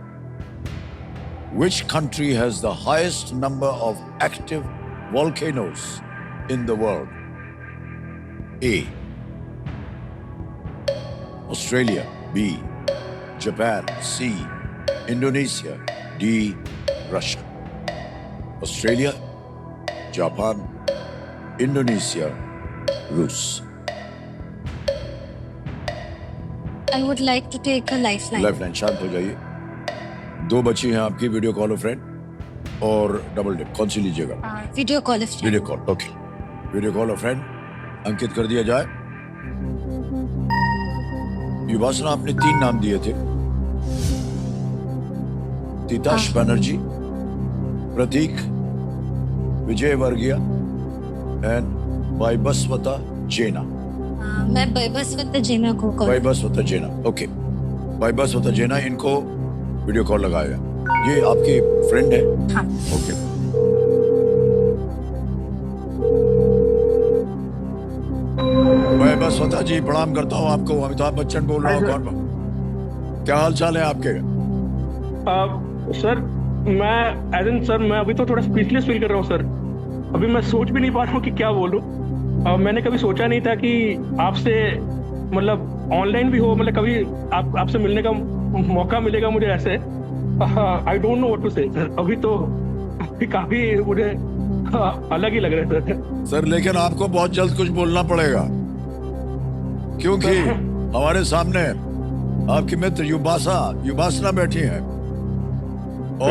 Which country has the highest number of active volcanoes in the world? A. Australia. B. Japan. C. Indonesia. D. Russia. Australia, Japan, Indonesia, Rus. I would like to take a lifeline. Lifeline, शांत हो जाइए। 2 बची हैं आपकी, video call of friend और double dip. कौन सी लीजिएगा? Video call of video call. Okay, video call of friend अंकित कर दिया जाए। युवासना आपने 3 नाम दिए थे, तिताश बनर्जी, प्रतीक विजय वर्गीय एंड वैबस्वता जेना। मैं वैबस्वता जेना को कॉल। वैबस्वता जेना, ओके। वैबस्वता जेना, इनको वीडियो कॉल लगाया। ये आपकी फ्रेंड है? हाँ। ओके। वैबस्वता जी प्रणाम करता हूँ आपको। अमिताभ बच्चन बोल रहा हूँ। कौन? क्या हाल चाल है आपके? सर मैं अभी तो थोड़ा स्पीचलेस फील कर रहा हूँ सर। अभी मैं सोच भी नहीं पा रहा हूँ कि क्या बोलूँ। मैंने कभी सोचा नहीं था कि आपसे मतलब ऑनलाइन भी हो, मतलब कभी आपसे मिलने का मौका मिलेगा मुझे ऐसे। I don't know what to say sir. अभी काफी मुझे अलग ही लग रहा है सर। लेकिन आपको बहुत जल्द कुछ बोलना पड़ेगा क्योंकि हमारे सामने आपकी मित्र युबासना बैठी है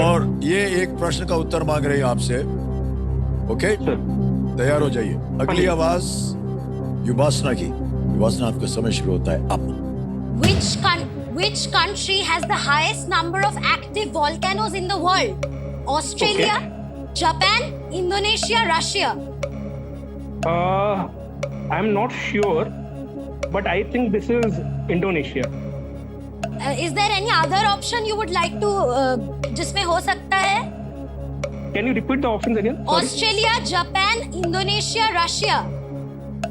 और ये एक प्रश्न का उत्तर मांग रही है आपसे। ओके, तैयार हो जाइए। अगली आवाज युबासना की। युबासना, आपका समय शुरू होता है अब। Which country has the highest number of active volcanoes in the world? Australia, Japan, Indonesia, Russia. I'm not sure, but I think this is Indonesia. Is there any other option you would like to जिसमें हो सकता है? Can you repeat the options again? Sorry. Australia, Japan, Indonesia, Russia.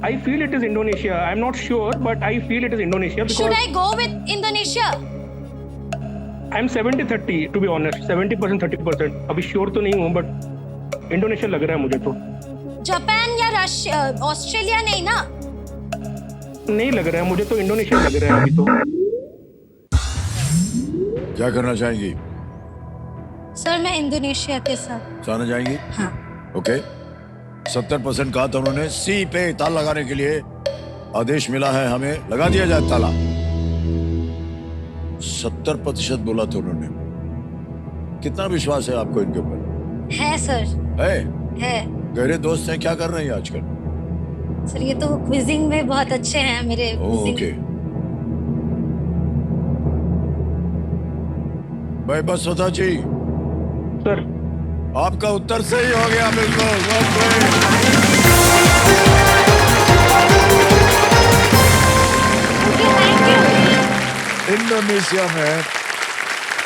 I feel it is Indonesia. I'm not sure, but I feel it is Indonesia because Should I go with Indonesia? I'm 70-30 to be honest. 70% 30%. अभी sure तो नहीं हूँ but Indonesia लग रहा है मुझे तो. Japan या रशिया, ऑस्ट्रेलिया नहीं ना? नहीं लग रहा है मुझे तो इंडोनेशिया लग रहा है अभी तो. क्या करना चाहेंगी? सर मैं इंडोनेशिया के साथ. जाना चाहेंगी? हाँ. ओके 70% कहा था उन्होंने. सी पे ताला लगाने के लिए आदेश मिला है हमें. लगा दिया जाए ताला. 70% बोला था उन्होंने. कितना विश्वास है आपको इनके ऊपर? है सर. है. गहरे दोस्त हैं. क्या कर रहे हैं आजकल? सर ये तो क्विजिंग में बहुत अच्छे हैं मेरे. ओके भाई बसवता जी, सर आपका उत्तर सही हो गया. बिल्कुल. Well played. इंडोनेशिया में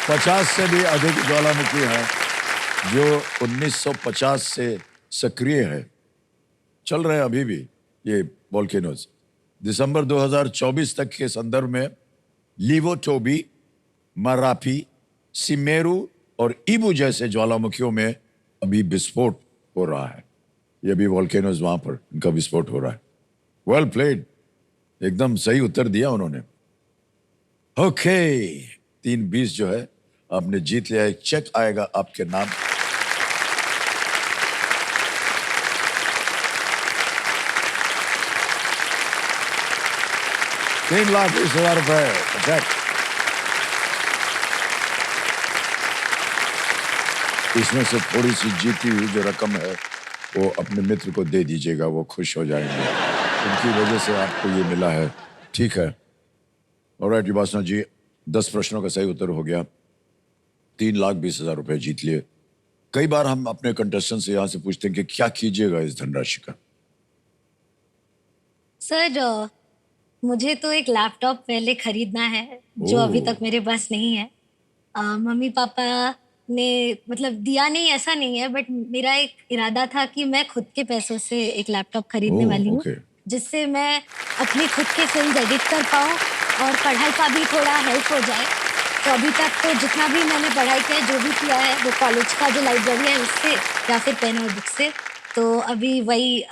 50 से भी अधिक ज्वालामुखी हैं जो 1950 से सक्रिय है. चल रहे हैं अभी भी ये वोल्केनोज. दिसंबर 2024 तक के संदर्भ में लीवोटोबी, मरापी, सिमेरू और इबू जैसे ज्वालामुखियों में अभी विस्फोट हो रहा है. ये भी वोल्केनोज वहां पर इनका विस्फोट हो रहा है. Well played. एकदम सही उत्तर दिया उन्होंने. ओके 320 जो है आपने जीत लिया. एक चेक आएगा आपके नाम. ₹3,20,000 चेक. इसमें से थोड़ी सी जीती हुई जो रकम है वो अपने मित्र को दे दीजिएगा. वो खुश हो जाएंगे. उनकी वजह से आपको ये मिला है. ठीक है. ऑलराइट युवासना जी, 10 प्रश्नों का सही उत्तर हो गया. ₹3,20,000 जीत लिए. कई बार हम अपने कंटेस्टेंट से यहाँ से पूछते हैं कि क्या कीजिएगा इस धनराशि का. सर मुझे तो एक लैपटॉप पहले खरीदना है जो ओह। अभी तक मेरे पास नहीं है. मम्मी पापा ने मतलब दिया नहीं ऐसा नहीं है, बट मेरा एक इरादा था कि मैं खुद के पैसों से एक लैपटॉप खरीदने ओह, वाली हूँ ओके. जिससे मैं अपनी खुद के फिल्म एडिट कर पाऊँ और पढ़ाई का भी थोड़ा हेल्प हो जाए. तो अभी तक तो जितना भी मैंने पढ़ाई किया है, जो भी किया है वो कॉलेज का जो लाइब्रेरी है उससे या फिर पेन और बुक से. तो अभी वही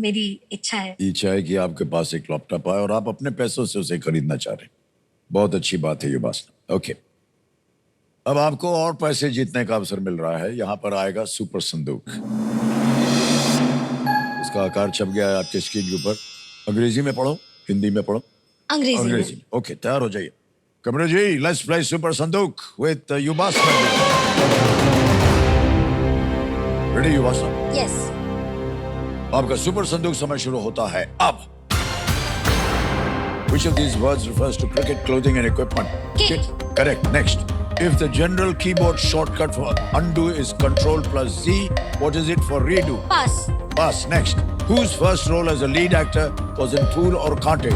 मेरी इच्छा है. इच्छा है कि आपके पास एक लैपटॉप आए और आप अपने पैसों से उसे खरीदना चाह रहे हैं. बहुत अच्छी बात है युवासना. ओके अब आपको और पैसे जीतने का अवसर मिल रहा है. यहाँ पर आएगा सुपर संदूक. इसका आकार छप गया है आपके स्क्रीन के ऊपर. अंग्रेजी में पढ़ो, हिंदी में पढ़ो? अंग्रेजी में. अंग्रेजी. ओके तैयार हो जाइए. कमरे जी लेट्स प्ले सुपर संदूक विद युवासना. रेडी युवासना? यस. आपका सुपर संदूक समय शुरू होता है अब. Which of these words refers to cricket clothing and equipment? Kit. Correct. Next. If the general keyboard shortcut for undo is Control plus Z, what is it for redo? Pass. Pass. Next. Whose first role as a lead actor was in Phool or Kaante?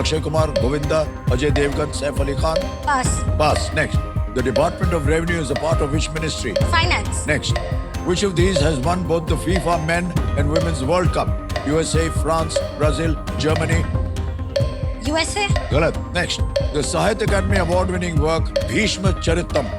Akshay Kumar, Govinda, Ajay Devgan, Saif Ali Khan? Pass. Pass. Next. The Department of Revenue is a part of which ministry? Finance. Next. Which of these has won both the FIFA Men and Women's World Cup? USA, France, Brazil, Germany? USA. Galat. Next. The Sahitya Academy award-winning work Bhishma Charitam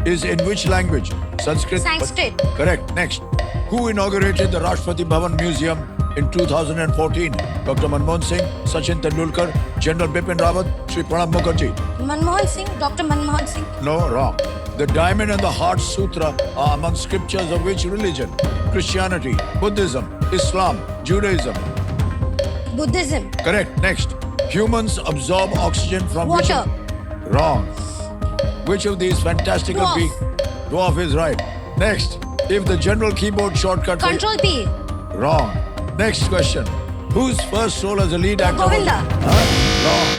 is in which language? Sanskrit? Sanskrit. Correct. Next. Who inaugurated the Rashtrapati Bhavan Museum in 2014? Dr. Manmohan Singh, Sachin Tendulkar, General Bipin Rawat, Shri Pranab Mukherjee? Manmohan Singh. Doctor Manmohan Singh. No, wrong. The Diamond and the Heart Sutra are among scriptures of which religion? Christianity, Buddhism, Islam, Judaism? Buddhism. Correct. Next. Humans absorb oxygen from Water. which? Wrong. Which of these fantastical Dwarf. beings? Dwarf is right. Next. If the general keyboard shortcut. Control P. Wrong. Next question. Whose first role as a lead actor? Govinda. Huh? Wrong.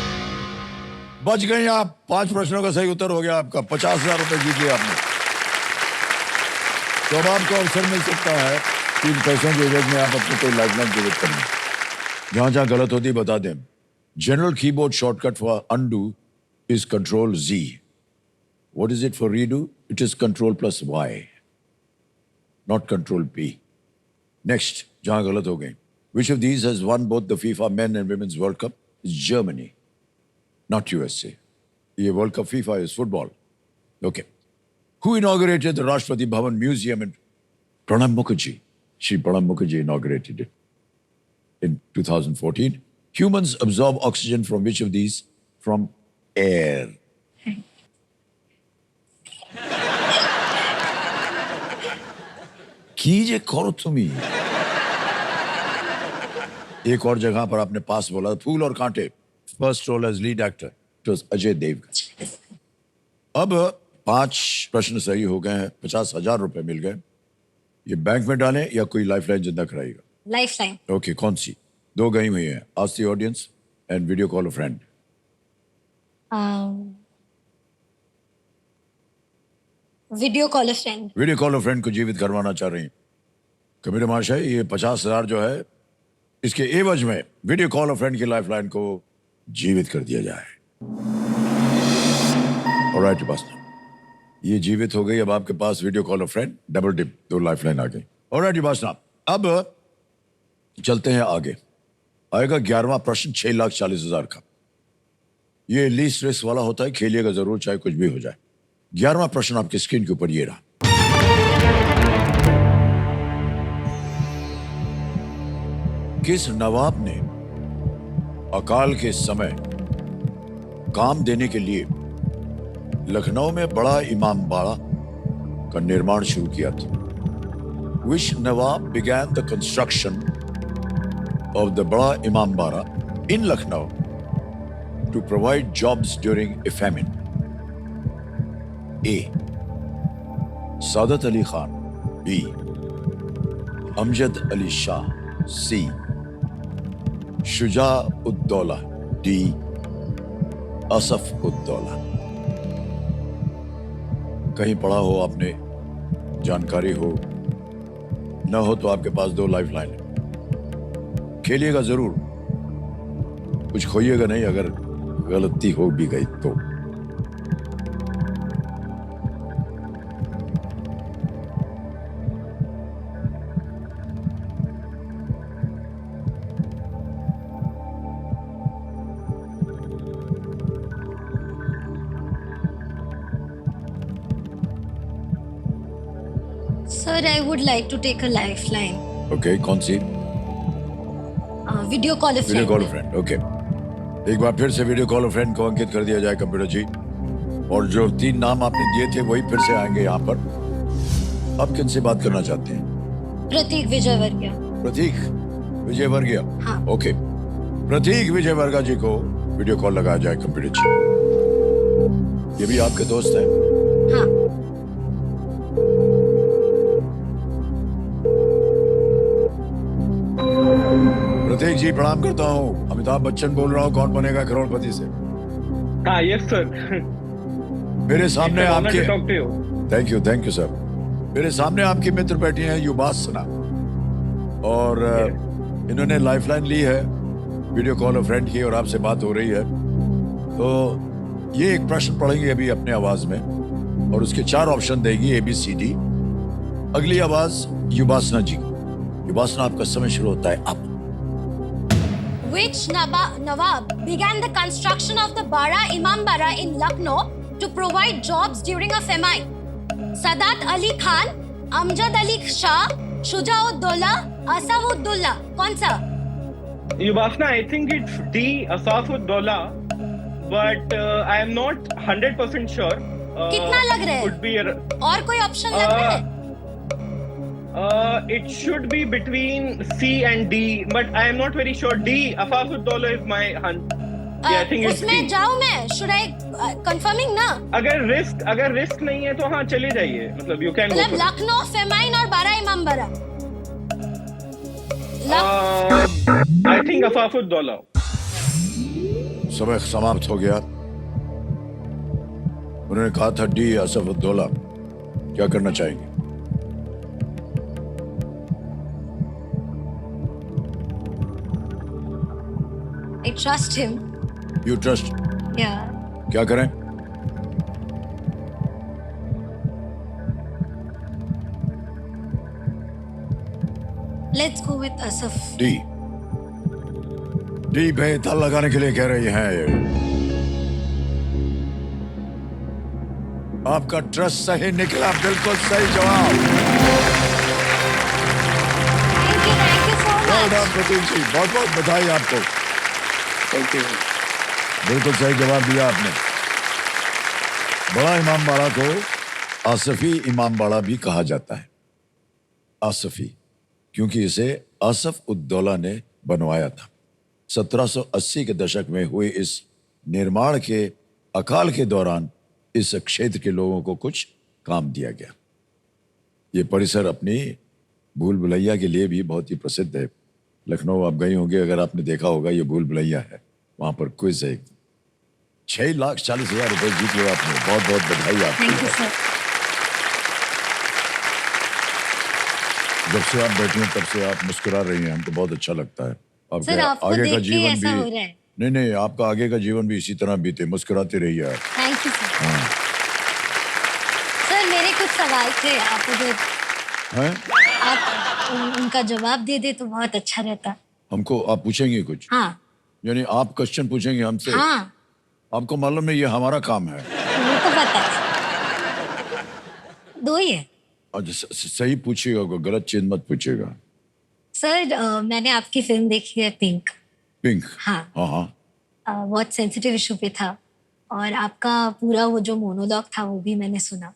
बच गए आप. 5 प्रश्नों का सही उत्तर हो गया आपका. 50,000 जीत लिया आपने. तो अब आपको अवसर मिल सकता है 3 पैसों के एवज में आप अपनी कोई लाइफलाइन क्रिएट करें. जहां जहां गलत होती बता दें. General keyboard shortcut for undo is Control Z. What is it for redo? It is Control plus Y, not Control P. Next, जहां गलत हो गए. Which of these has won both the FIFA Men and Women's World Cup? It's Germany, not USA. ये World Cup FIFA is football. Okay. Who inaugurated the Rashtrapati Bhavan Museum in Pranab Mukherjee? Shri Pranab Mukherjee inaugurated it in 2014. Humans absorb oxygen from which of these? From air. कीजिए करो तुम ही. एक और जगह पर आपने पास बोला Phool aur Kaante. First role as lead actor it was Ajay Devgn. अब 5 प्रश्न सही हो गए हैं. 50,000 रुपए मिल गए. ये बैंक में डालें या कोई लाइफलाइन जिंदा कराएगा? लाइफलाइन. ओके, कौन सी? 2 गई हुई हैं. Ask the audience and video call a friend. Video call a friend. Video call a friend को जीवित करवाना चाह रही हैं. कबीर महाशय, ये 50,000 जो है इसके एवज में वीडियो कॉल अ फ्रेंड की लाइफलाइन को जीवित कर दिया जाए. ऑलराइट उपासना, ये जीवित हो गई. अब आपके पास video call a friend, double dip, 2 lifeline आ गई. ऑलराइट उपासना, अब चलते हैं आगे. आएगा 11वां प्रश्न 6,40,000 का. ये लीस्ट रिस्क वाला होता है. खेलिएगा जरूर, चाहे कुछ भी हो जाए. 11वां प्रश्न आपकी स्क्रीन के ऊपर ये रहा. किस नवाब ने अकाल के समय काम देने के लिए लखनऊ में बड़ा इमाम बाड़ा का निर्माण शुरू किया था? Which Nawab began the construction of the Bada Imam Bara in Lucknow to provide jobs during a famine? A. Sadat Ali Khan. B. Amjad Ali Shah. C. Shuja ud-Dawla. D. Asaf ud-Dawla. कहीं पढ़ा हो आपने, जानकारी हो, न हो तो आपके पास 2 लाइफलाइन है. खेलिएगा जरूर, कुछ खोइएगा नहीं अगर गलती हो भी गई तो. Sir, I would like to take a lifeline. Okay, कौन सी? Video call a video friend. Call friend. Okay, एक बार फिर से वीडियो कॉल फ्रेंड को अंकित कर दिया जाए कंप्यूटर जी. और जो 3 नाम आपने दिए थे वही फिर से आएंगे यहाँ पर. अब किन से बात करना चाहते हैं? प्रतीक विजयवर्गीय. प्रतीक विजयवर्गीय. हाँ. ओके, प्रतीक विजयवर्गीय जी को वीडियो कॉल लगाया जाए कंप्यूटर जी. ये भी आपके दोस्त हैं? हाँ. प्रतीक जी प्रणाम करता हूँ. अमिताभ बच्चन बोल रहा हूँ, कौन बनेगा करोड़पति से. हाँ, यस सर. मेरे सामने आपके, talk to you. Thank you sir. मेरे सामने आपकी मित्र बैठी हैं युबासना, और इन्होंने लाइफलाइन ली है वीडियो कॉल अ फ्रेंड की, और आपसे बात हो रही है. तो ये एक प्रश्न पढ़ेंगे अभी अपने आवाज में, और उसके 4 ऑप्शन देगी ABCD. अगली आवाज युबासना जी. युबासना, आपका समय शुरू होता है अब. Which Nawab began the construction of the Bara Imam Bara in Lucknow to provide jobs during a famine? Sadat Ali Khan, Amjad Ali Shah, Shuja ud-Dawla, Asaf ud-Dawla. कौन सा? Yubasna, I think it's D, Asaf ud-Dawla, but I am not 100% sure. कितना लग रहा है? Could be और कोई option लग रहा है? it should be between C and D, but I am not very sure. D, Asaf ud-Dawla is my hunt. Yeah, I think it's D. उसमें जाऊँ मैं? Should I confirming ना? अगर रिस्क नहीं है तो हाँ चले जाइए. मतलब you can go मतलब for it. लखनऊ फेमाइन और बारा इमाम बारा. I think Asaf ud-Dawla. समय समाप्त हो गया. उन्होंने कहा था D, असफ उद-दौला. क्या करना चाहेंगे? I trust him. You trust? Yeah. क्या करें? Let's go with Asaf. D. D पे ताल लगाने के लिए कह रही हैं ये। आपका ट्रस्ट सही निकला, बिल्कुल सही जवाब। Thank you so well much. Done Prateek ji, बहुत बहुत बधाई आपको। Thank you. बिल्कुल सही जवाब दिया आपने। बड़ा इमामबाड़ा को आसफी इमामबाड़ा भी कहा जाता है। आसफी क्योंकि इसे आसफ उद्दौला ने बनवाया था। 1780 के दशक में हुए इस निर्माण के अकाल के दौरान इस क्षेत्र के लोगों को कुछ काम दिया गया। ये परिसर अपनी भूल भुलैया के लिए भी बहुत ही प्रसिद्ध है। लखनऊ आप गई होंगे, अगर आपने देखा होगा, ये भूल भुलैया है, वहां पर क्विज है। 6,40,000 रुपए जीत लिया आपने, बहुत बहुत बधाई थैंक यू आपको। सर। जब से आप बैठी हैं तब से आप मुस्कुरा रही हैं, हमको बहुत अच्छा लगता है। सर, आपको आगे का देख के जीवन ऐसा हो भी रहा है। नहीं नहीं, आपका आगे का जीवन भी इसी तरह बीते, मुस्कुराते रहिए आप। Thank you sir. हाँ। सर, मेरे कुछ सवाल थे, आप अगर हैं? आप उनका जवाब दे दे तो बहुत अच्छा रहता। हमको आप पूछेंगे कुछ? हाँ यानी आप क्वेश्चन पूछेंगे हमसे? हाँ, आपको मालूम है ये हमारा काम है। वो तो पता है। दो ही है। और सही पूछिएगा, कोई गलत चीज मत पूछिएगा। सर, मैंने आपकी फिल्म देखी है पिंक। पिंक? हाँ। हाँ हाँ। बहुत सेंसिटिव इशू पे था और आपका पूरा वो जो मोनोलॉग था वो भी मैंने सुना।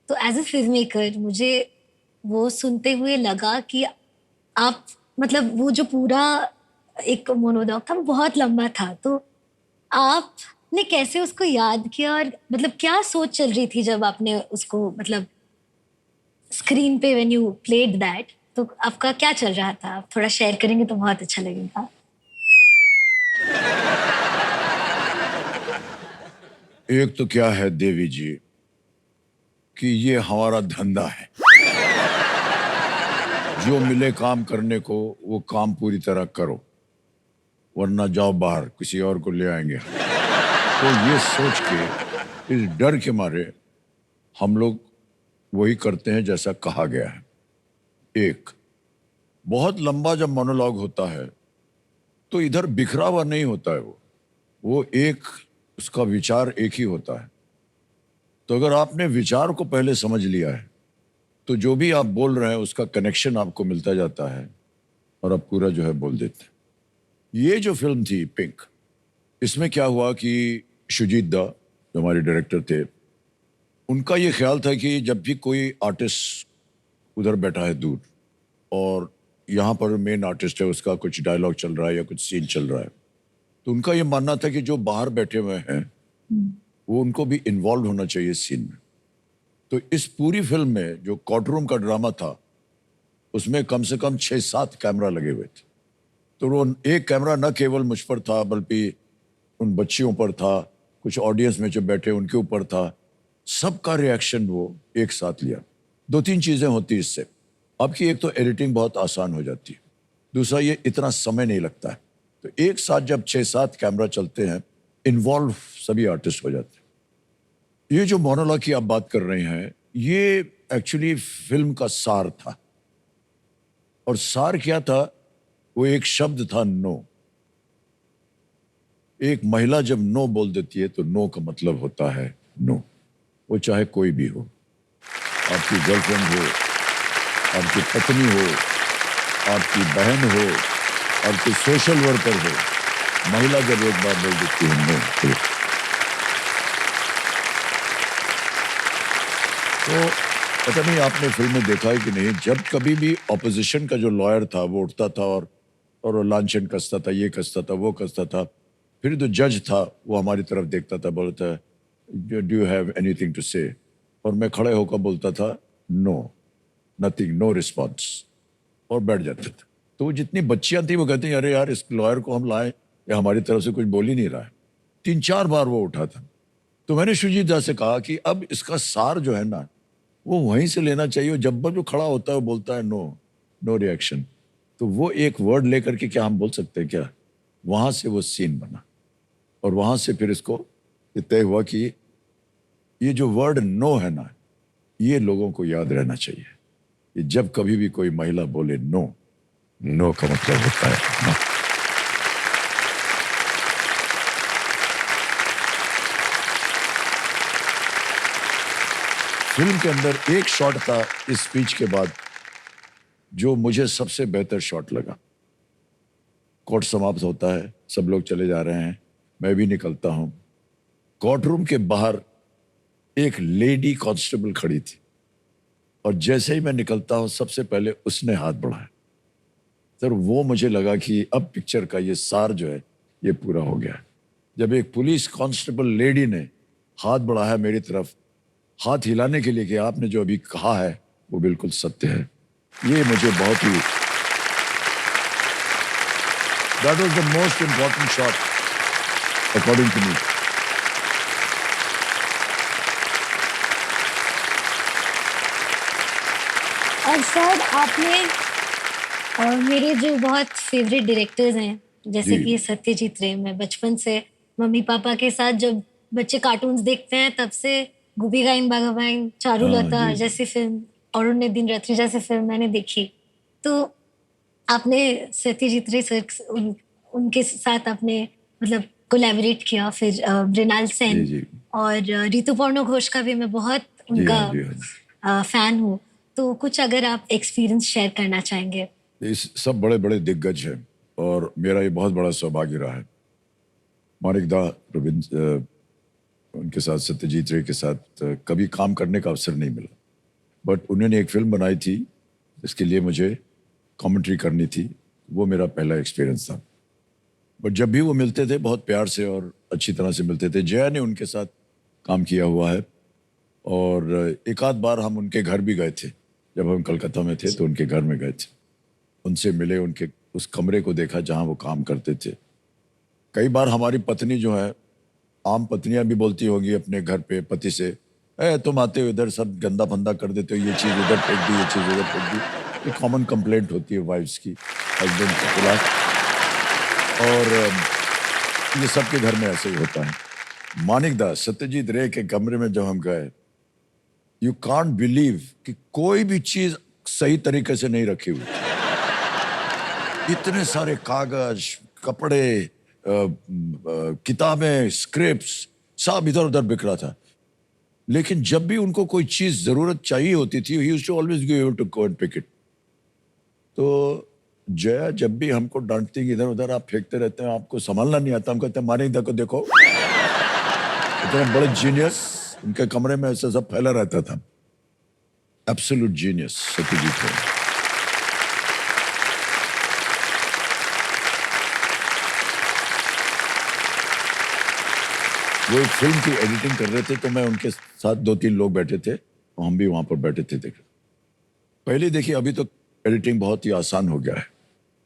तो एज अ फिल्म मेकर मुझे वो सुनते हुए लगा कि आप मतलब वो जो पूरा एक मोनोलॉग था वो बहुत लंबा था, तो आपने कैसे उसको याद किया और मतलब क्या सोच चल रही थी जब आपने उसको मतलब स्क्रीन पे व्हेन यू प्लेड दैट, तो आपका क्या चल रहा था? आप थोड़ा शेयर करेंगे तो बहुत अच्छा लगेगा। एक तो क्या है देवी जी कि ये हमारा धंधा है। जो मिले काम करने को वो काम पूरी तरह करो, वरना जाओ बाहर, किसी और को ले आएंगे। तो ये सोच के, इस डर के मारे हम लोग वही करते हैं जैसा कहा गया है। एक बहुत लंबा जब मोनोलॉग होता है तो इधर बिखरा हुआ नहीं होता है, वो एक उसका विचार एक ही होता है। तो अगर आपने विचार को पहले समझ लिया है तो जो भी आप बोल रहे हैं उसका कनेक्शन आपको मिलता जाता है और आप पूरा जो है बोल देते हैं। ये जो फिल्म थी पिंक, इसमें क्या हुआ कि शुजीत दा जो हमारे डायरेक्टर थे, उनका ये ख्याल था कि जब भी कोई आर्टिस्ट उधर बैठा है दूर और यहाँ पर मेन आर्टिस्ट है, उसका कुछ डायलॉग चल रहा है या कुछ सीन चल रहा है, तो उनका ये मानना था कि जो बाहर बैठे हुए हैं वो उनको भी इन्वॉल्व होना चाहिए सीन में। तो इस पूरी फिल्म में जो कोर्ट रूम का ड्रामा था उसमें कम से कम 6-7 कैमरा लगे हुए थे। तो वो एक कैमरा न केवल मुझ पर था बल्कि उन बच्चियों पर था, कुछ ऑडियंस में जो बैठे उनके ऊपर था, सबका रिएक्शन वो एक साथ लिया। 2-3 चीजें होती इससे। आपकी एक तो एडिटिंग बहुत आसान हो जाती है, दूसरा ये इतना समय नहीं लगता है। तो एक साथ जब 6-7 कैमरा चलते हैं, इन्वॉल्व सभी आर्टिस्ट हो जाते हैं। ये जो मोनोलॉग की आप बात कर रहे हैं, ये एक्चुअली फिल्म का सार था। और सार क्या था? वो एक शब्द था, नो। एक महिला जब नो बोल देती है तो नो का मतलब होता है नो। वो चाहे कोई भी हो, आपकी गर्लफ्रेंड हो, आपकी पत्नी हो, आपकी बहन हो, आपकी सोशल वर्कर हो, महिला जब एक बार बोल देती है नो, तो पता नहीं आपने फिल्म में देखा है कि नहीं, जब कभी भी ऑपोजिशन का जो लॉयर था वो उठता था और वो लांछन कसता था, ये कसता था, वो कसता था, फिर जो जज था वो हमारी तरफ देखता था, बोलता है do you have anything to say, और मैं खड़े होकर बोलता था नो, नथिंग, नो रिस्पॉन्स, और बैठ जाते थे। तो वो जितनी बच्चियां थी वो कहती अरे यार इस लॉयर को हम लाए, ये हमारी तरफ से कुछ बोल ही नहीं रहा है। 3-4 बार वो उठा था। तो मैंने शुजीत दा से कहा कि अब इसका सार जो है ना वो वहीं से लेना चाहिए। जब वो जो खड़ा होता है वो बोलता है नो, नो रिएक्शन, तो वो एक वर्ड लेकर के क्या हम बोल सकते हैं क्या? वहां से वो सीन बना और वहां से फिर इसको ये तय हुआ कि ये जो वर्ड नो है ना, ये लोगों को याद रहना चाहिए कि जब कभी भी कोई महिला बोले नो, नो का मतलब होता है नो। फिल्म के अंदर एक शॉट था इस स्पीच के बाद जो मुझे सबसे बेहतर शॉट लगा। कोर्ट समाप्त होता है, सब लोग चले जा रहे हैं, मैं भी निकलता हूं। कोर्ट रूम के बाहर एक लेडी कांस्टेबल खड़ी थी और जैसे ही मैं निकलता हूं सबसे पहले उसने हाथ बढ़ाया। सर वो मुझे लगा कि अब पिक्चर का ये सार जो है ये पूरा हो गया। जब एक पुलिस कांस्टेबल लेडी ने हाथ बढ़ाया मेरी तरफ, हाथ हिलाने के लिए कि आपने जो अभी कहा है वो बिल्कुल सत्य है, ये मुझे बहुत ही, that was the most important shot according to me. और सर आपने मेरे जो बहुत फेवरेट डायरेक्टर्स हैं जैसे जी। कि सत्यजीत रे, मैं बचपन से मम्मी पापा के साथ जब बच्चे कार्टून्स देखते हैं तब से गुपी गाइन बाघा बाइन, चारुलता जी। जैसी फिल्म और उन्हें दिन रात्रि जैसी फिल्म मैंने देखी। तो आपने सत्यजीत रे सर उनके साथ आपने मतलब कोलैबोरेट किया, फिर मृणाल जी सेन जी और ऋतुपर्णो घोष का भी मैं बहुत जी उनका हाँ जी हाँ। फैन हूँ। तो कुछ अगर आप एक्सपीरियंस शेयर करना चाहेंगे। इस सब बड़े बड़े दिग्गज हैं और मेरा ये बहुत बड़ा सौभाग्य रहा है। मानिकदा रविंद्र उनके साथ, सत्यजीत रे के साथ कभी काम करने का अवसर नहीं मिला, बट उन्होंने एक फिल्म बनाई थी इसके लिए मुझे कमेंट्री करनी थी, वो मेरा पहला एक्सपीरियंस था। बट जब भी वो मिलते थे बहुत प्यार से और अच्छी तरह से मिलते थे। जया ने उनके साथ काम किया हुआ है और एक आध बार हम उनके घर भी गए थे। जब हम कलकत्ता में थे तो उनके घर में गए थे, उनसे मिले, उनके उस कमरे को देखा जहाँ वो काम करते थे। कई बार हमारी पत्नी जो है, आम पत्नियां भी बोलती होंगी अपने घर पे पति से, तुम आते हो इधर सब गंदा फंदा कर देते हो, ये चीज़ उधर फेंक दी, ये चीज़ उधर फेंक दी। ये कॉमन कंप्लेंट होती है वाइफ्स की हस्बैंड के खिलाफ, और ये सबके घर में ऐसे ही होता है। मानिकदा सत्यजीत रे के कमरे में जब हम गए, यू कांट बिलीव कि कोई भी चीज सही तरीके से नहीं रखी हुई। इतने सारे कागज, कपड़े, किताबें, स्क्रिप्ट्स सब इधर उधर बिखरा था। लेकिन जब भी उनको कोई चीज जरूरत चाहिए होती थी, he used to always give to go and pick it. तो जया जब भी हमको डांटती कि इधर उधर आप फेंकते रहते हैं, आपको संभालना नहीं आता, हम कहते हैं मानिकदा को देखो, इतने बड़े जीनियस, उनके कमरे में ऐसा सब फैला रहता था। एब्सोल्यूट जीनियस सत्यजीत रे। वो एक फिल्म की एडिटिंग कर रहे थे तो मैं उनके साथ 2-3 लोग बैठे थे और हम भी वहां पर बैठे थे। देख पहले देखिए, अभी तो एडिटिंग बहुत ही आसान हो गया है,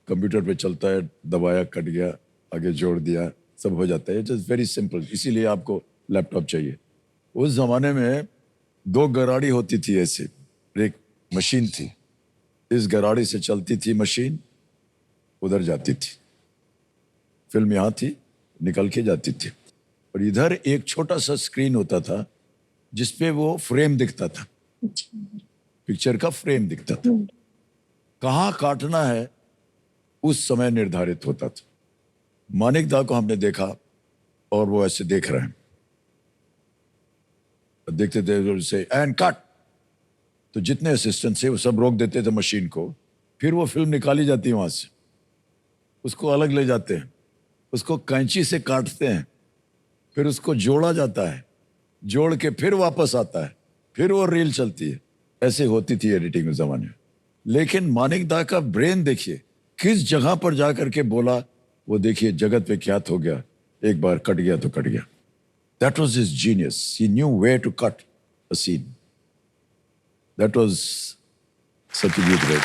कंप्यूटर पे चलता है, दबाया, कट गया, आगे जोड़ दिया, सब हो जाता है। इट इज वेरी सिंपल, इसीलिए आपको लैपटॉप चाहिए। उस जमाने में 2 गराड़ी होती थी ऐसे, एक मशीन थी, इस गराड़ी से चलती थी मशीन, उधर जाती थी, फिल्म यहाँ थी, निकल के जाती थी, और इधर एक छोटा सा स्क्रीन होता था जिसपे वो फ्रेम दिखता था, पिक्चर का फ्रेम दिखता था। कहाँ काटना है उस समय निर्धारित होता था। मानिकदा को हमने देखा और वो ऐसे देख रहे हैं, देखते थे से एंड कट, तो जितने असिस्टेंट थे वो सब रोक देते थे मशीन को, फिर वो फिल्म निकाली जाती है वहां से, उसको अलग ले जाते हैं, उसको कैंची से काटते हैं, फिर उसको जोड़ा जाता है, जोड़ के फिर वापस आता है, फिर वो रील चलती है। ऐसे होती थी एडिटिंग उस जमाने में। लेकिन मानिकदा का ब्रेन देखिए किस जगह पर जाकर के बोला, वो देखिए जगत विख्यात हो गया, एक बार कट गया तो कट गया। That was his genius. He knew where to cut a scene. That was Satyajit Ray.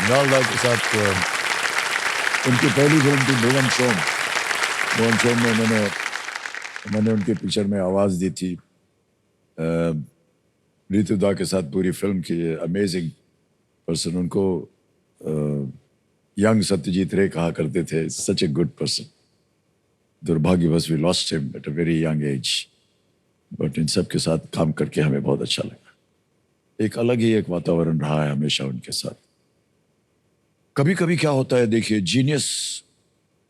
Mrinal के साथ उनकी पहली फिल्म थी भुवन शोम। भुवन शोम में मैंने उनकी पिक्चर में आवाज़ दी थी। ऋतुदा के साथ पूरी फिल्म की, अमेजिंग पर्सन। उनको यंग सत्यजीत रे कहा करते थे, सच ए गुड पर्सन। दुर्भाग्यवश we lost him at a very young age, but in सब के साथ काम करके हमें बहुत अच्छा लगा। एक अलग ही एक वातावरण रहा है हमेशा उनके साथ। कभी कभी क्या होता है, देखिए, जीनियस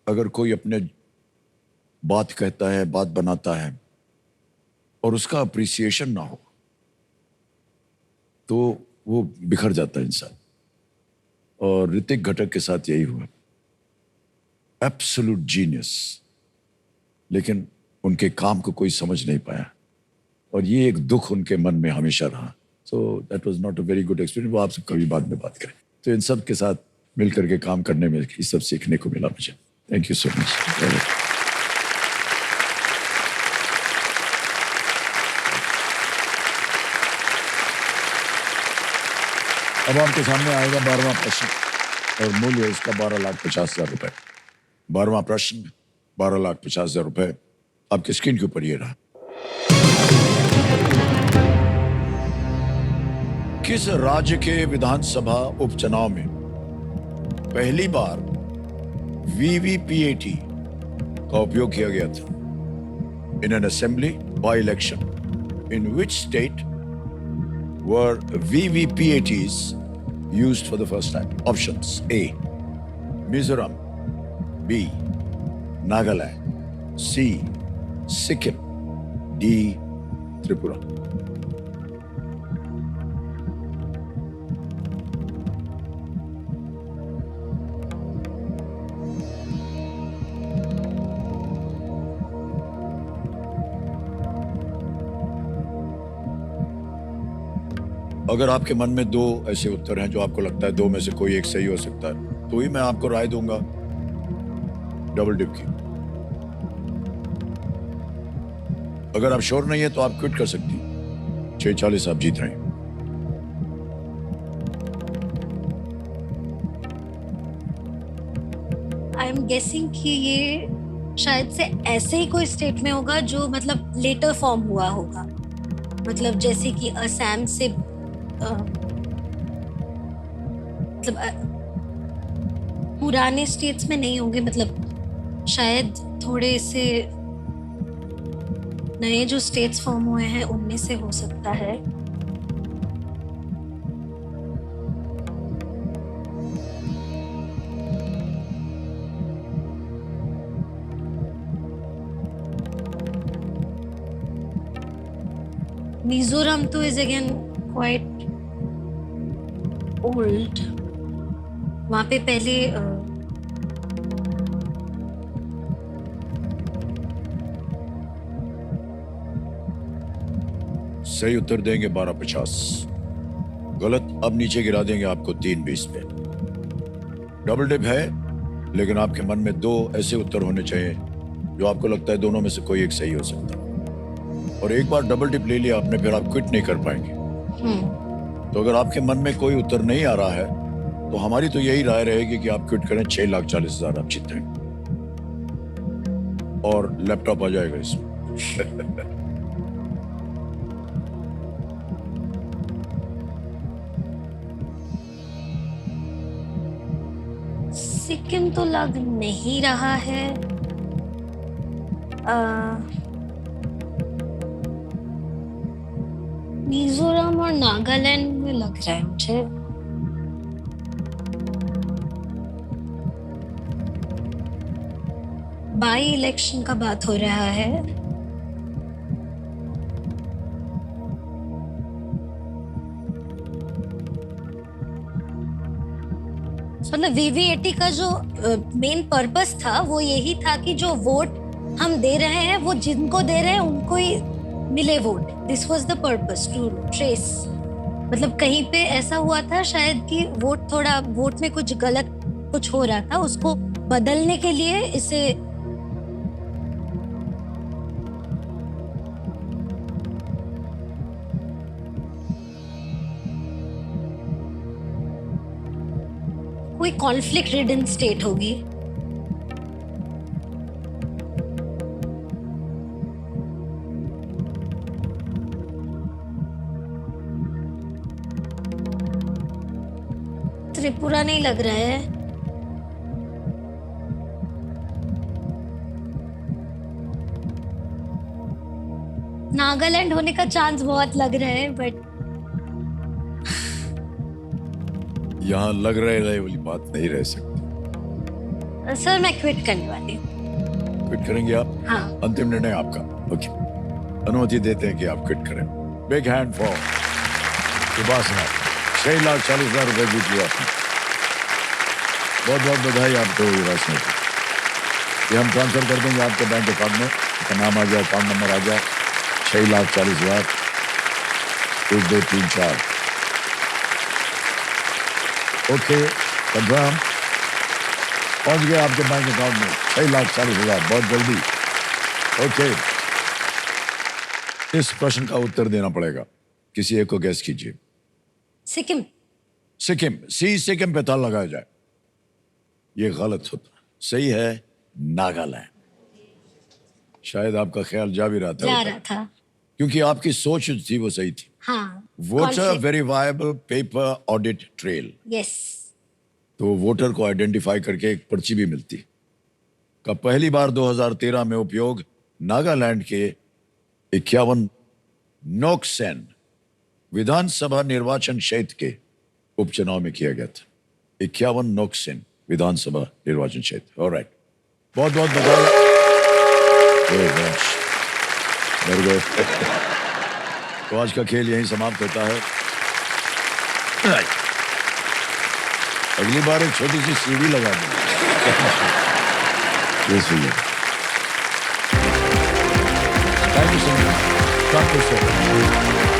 अगर कोई अपने बात कहता है, बात बनाता है और उसका अप्रिसिएशन ना हो तो वो बिखर जाता है इंसान। और ऋतिक घटक के साथ यही हुआ। एब्सोल्यूट जीनियस, लेकिन उनके काम को कोई समझ नहीं पाया और ये एक दुख उनके मन में हमेशा रहा। So that was not a very good experience. वो आपसे कभी बाद में बात करें। तो इन सब के साथ मिल करके काम करने में ये सब सीखने को मिला मुझे। Thank you so much. अब आपके सामने आएगा 12वां प्रश्न और मूल्य इसका 12,50,000 रुपए। 12वां प्रश्न 12,50,000 रुपए आपकी स्क्रीन के ऊपर ये रहा। किस राज्य के विधानसभा उपचुनाव में पहली बार वीवीपीएटी का उपयोग किया गया था? In an assembly by election, in which state were VVPATs used for the first time? Options: A, Mizoram; B, Nagaland; C, Sikkim; D, Tripura. अगर आपके मन में दो ऐसे उत्तर हैं जो आपको लगता है दो में से कोई एक सही हो सकता है, तो ही मैं आपको राय दूंगा डबल डिप की। अगर आप श्योर नहीं है तो आप क्विट कर सकती हैं। 6:40 आप जीत रहे हैं। आई एम गेसिंग कि ये शायद से ऐसे ही कोई स्टेट में होगा जो मतलब लेटर फॉर्म हुआ होगा, मतलब जैसे कि असम से मतलब पुराने स्टेट्स में नहीं होंगे, मतलब शायद थोड़े से नए जो स्टेट्स फॉर्म हुए हैं उनमें से हो सकता है। मिजोरम तो इज अगेन क्वाइट ओल्ड। वहां पे पहले सही उत्तर देंगे 12,50। गलत, अब नीचे गिरा देंगे आपको 3:20 पे। डबल डिप है, लेकिन आपके मन में दो ऐसे उत्तर होने चाहिए जो आपको लगता है दोनों में से कोई एक सही हो सकता है। और एक बार डबल डिप ले लिया आपने, फिर आप क्विट नहीं कर पाएंगे। तो अगर आपके मन में कोई उत्तर नहीं आ रहा है तो हमारी तो यही राय रहेगी कि आप क्विट करें। 6,40,000 आप जीते हैं और लैपटॉप आ जाएगा इसमें। सिक्किम तो लग नहीं रहा है। मिजोरम और नागालैंड में लग रहा है मुझे। बाई इलेक्शन का बात हो रहा है। मतलब वीवीएटी का जो मेन पर्पस था वो यही था कि जो वोट हम दे रहे हैं वो जिनको दे रहे हैं उनको ही मिले vote. This was the purpose to trace. मतलब कहीं पे ऐसा हुआ था शायद कि वोट में कुछ गलत कुछ हो रहा था, उसको बदलने के लिए इसे कोई कॉन्फ्लिक्ट रिडन स्टेट होगी। त्रिपुरा नहीं लग रहा है। नागालैंड होने का चांस बहुत लग रहा है, बट यहाँ लग रहे वाली बात नहीं रह सकती। सर मैं क्विट करने वाली हूँ। क्विट करेंगे आप? हाँ। अंतिम निर्णय आपका। ओके, अनुमति देते हैं कि आप क्विट करें। बिग हैंड फॉर उपासना। 6,40,000 रुपए जीत लिया आपने। बहुत बहुत बधाई आपको उपासना की। ये हम ट्रांसफर कर देंगे आपके बैंक अकाउंट में। आपका नाम आ जाए, अकाउंट नंबर आ जाए। 6,40,000 1 2 3 4। ओके, कंफर्म पहुंच गया आपके बैंक अकाउंट में 6,40,000 बहुत जल्दी। ओके, इस प्रश्न का उत्तर देना पड़ेगा। किसी एक को गैस कीजिए। सिक्किम। सिक्किम। सी, सिक्किम पे ताल लगाया जाए। ये गलत होता, सही है नागालैंड। शायद आपका ख्याल जा भी रहा था जा ऊपर, रहा था। क्योंकि आपकी सोच जो थी वो सही थी। हाँ। Voter verifiable paper audit trail. Yes. तो वोटर को आइडेंटिफाई करके एक पर्ची भी मिलती का पहली बार 2013 में उपयोग नागालैंड के 51 नोकसेन विधानसभा निर्वाचन क्षेत्र के उपचुनाव में किया गया था। 51 नोकसेन विधानसभा निर्वाचन क्षेत्र। ऑलराइट, बहुत बहुत बधाई। डर गए। तो आज का खेल यहीं समाप्त होता है। अगली बार एक छोटी सी सीढ़ी लगा दें। Thank you so much.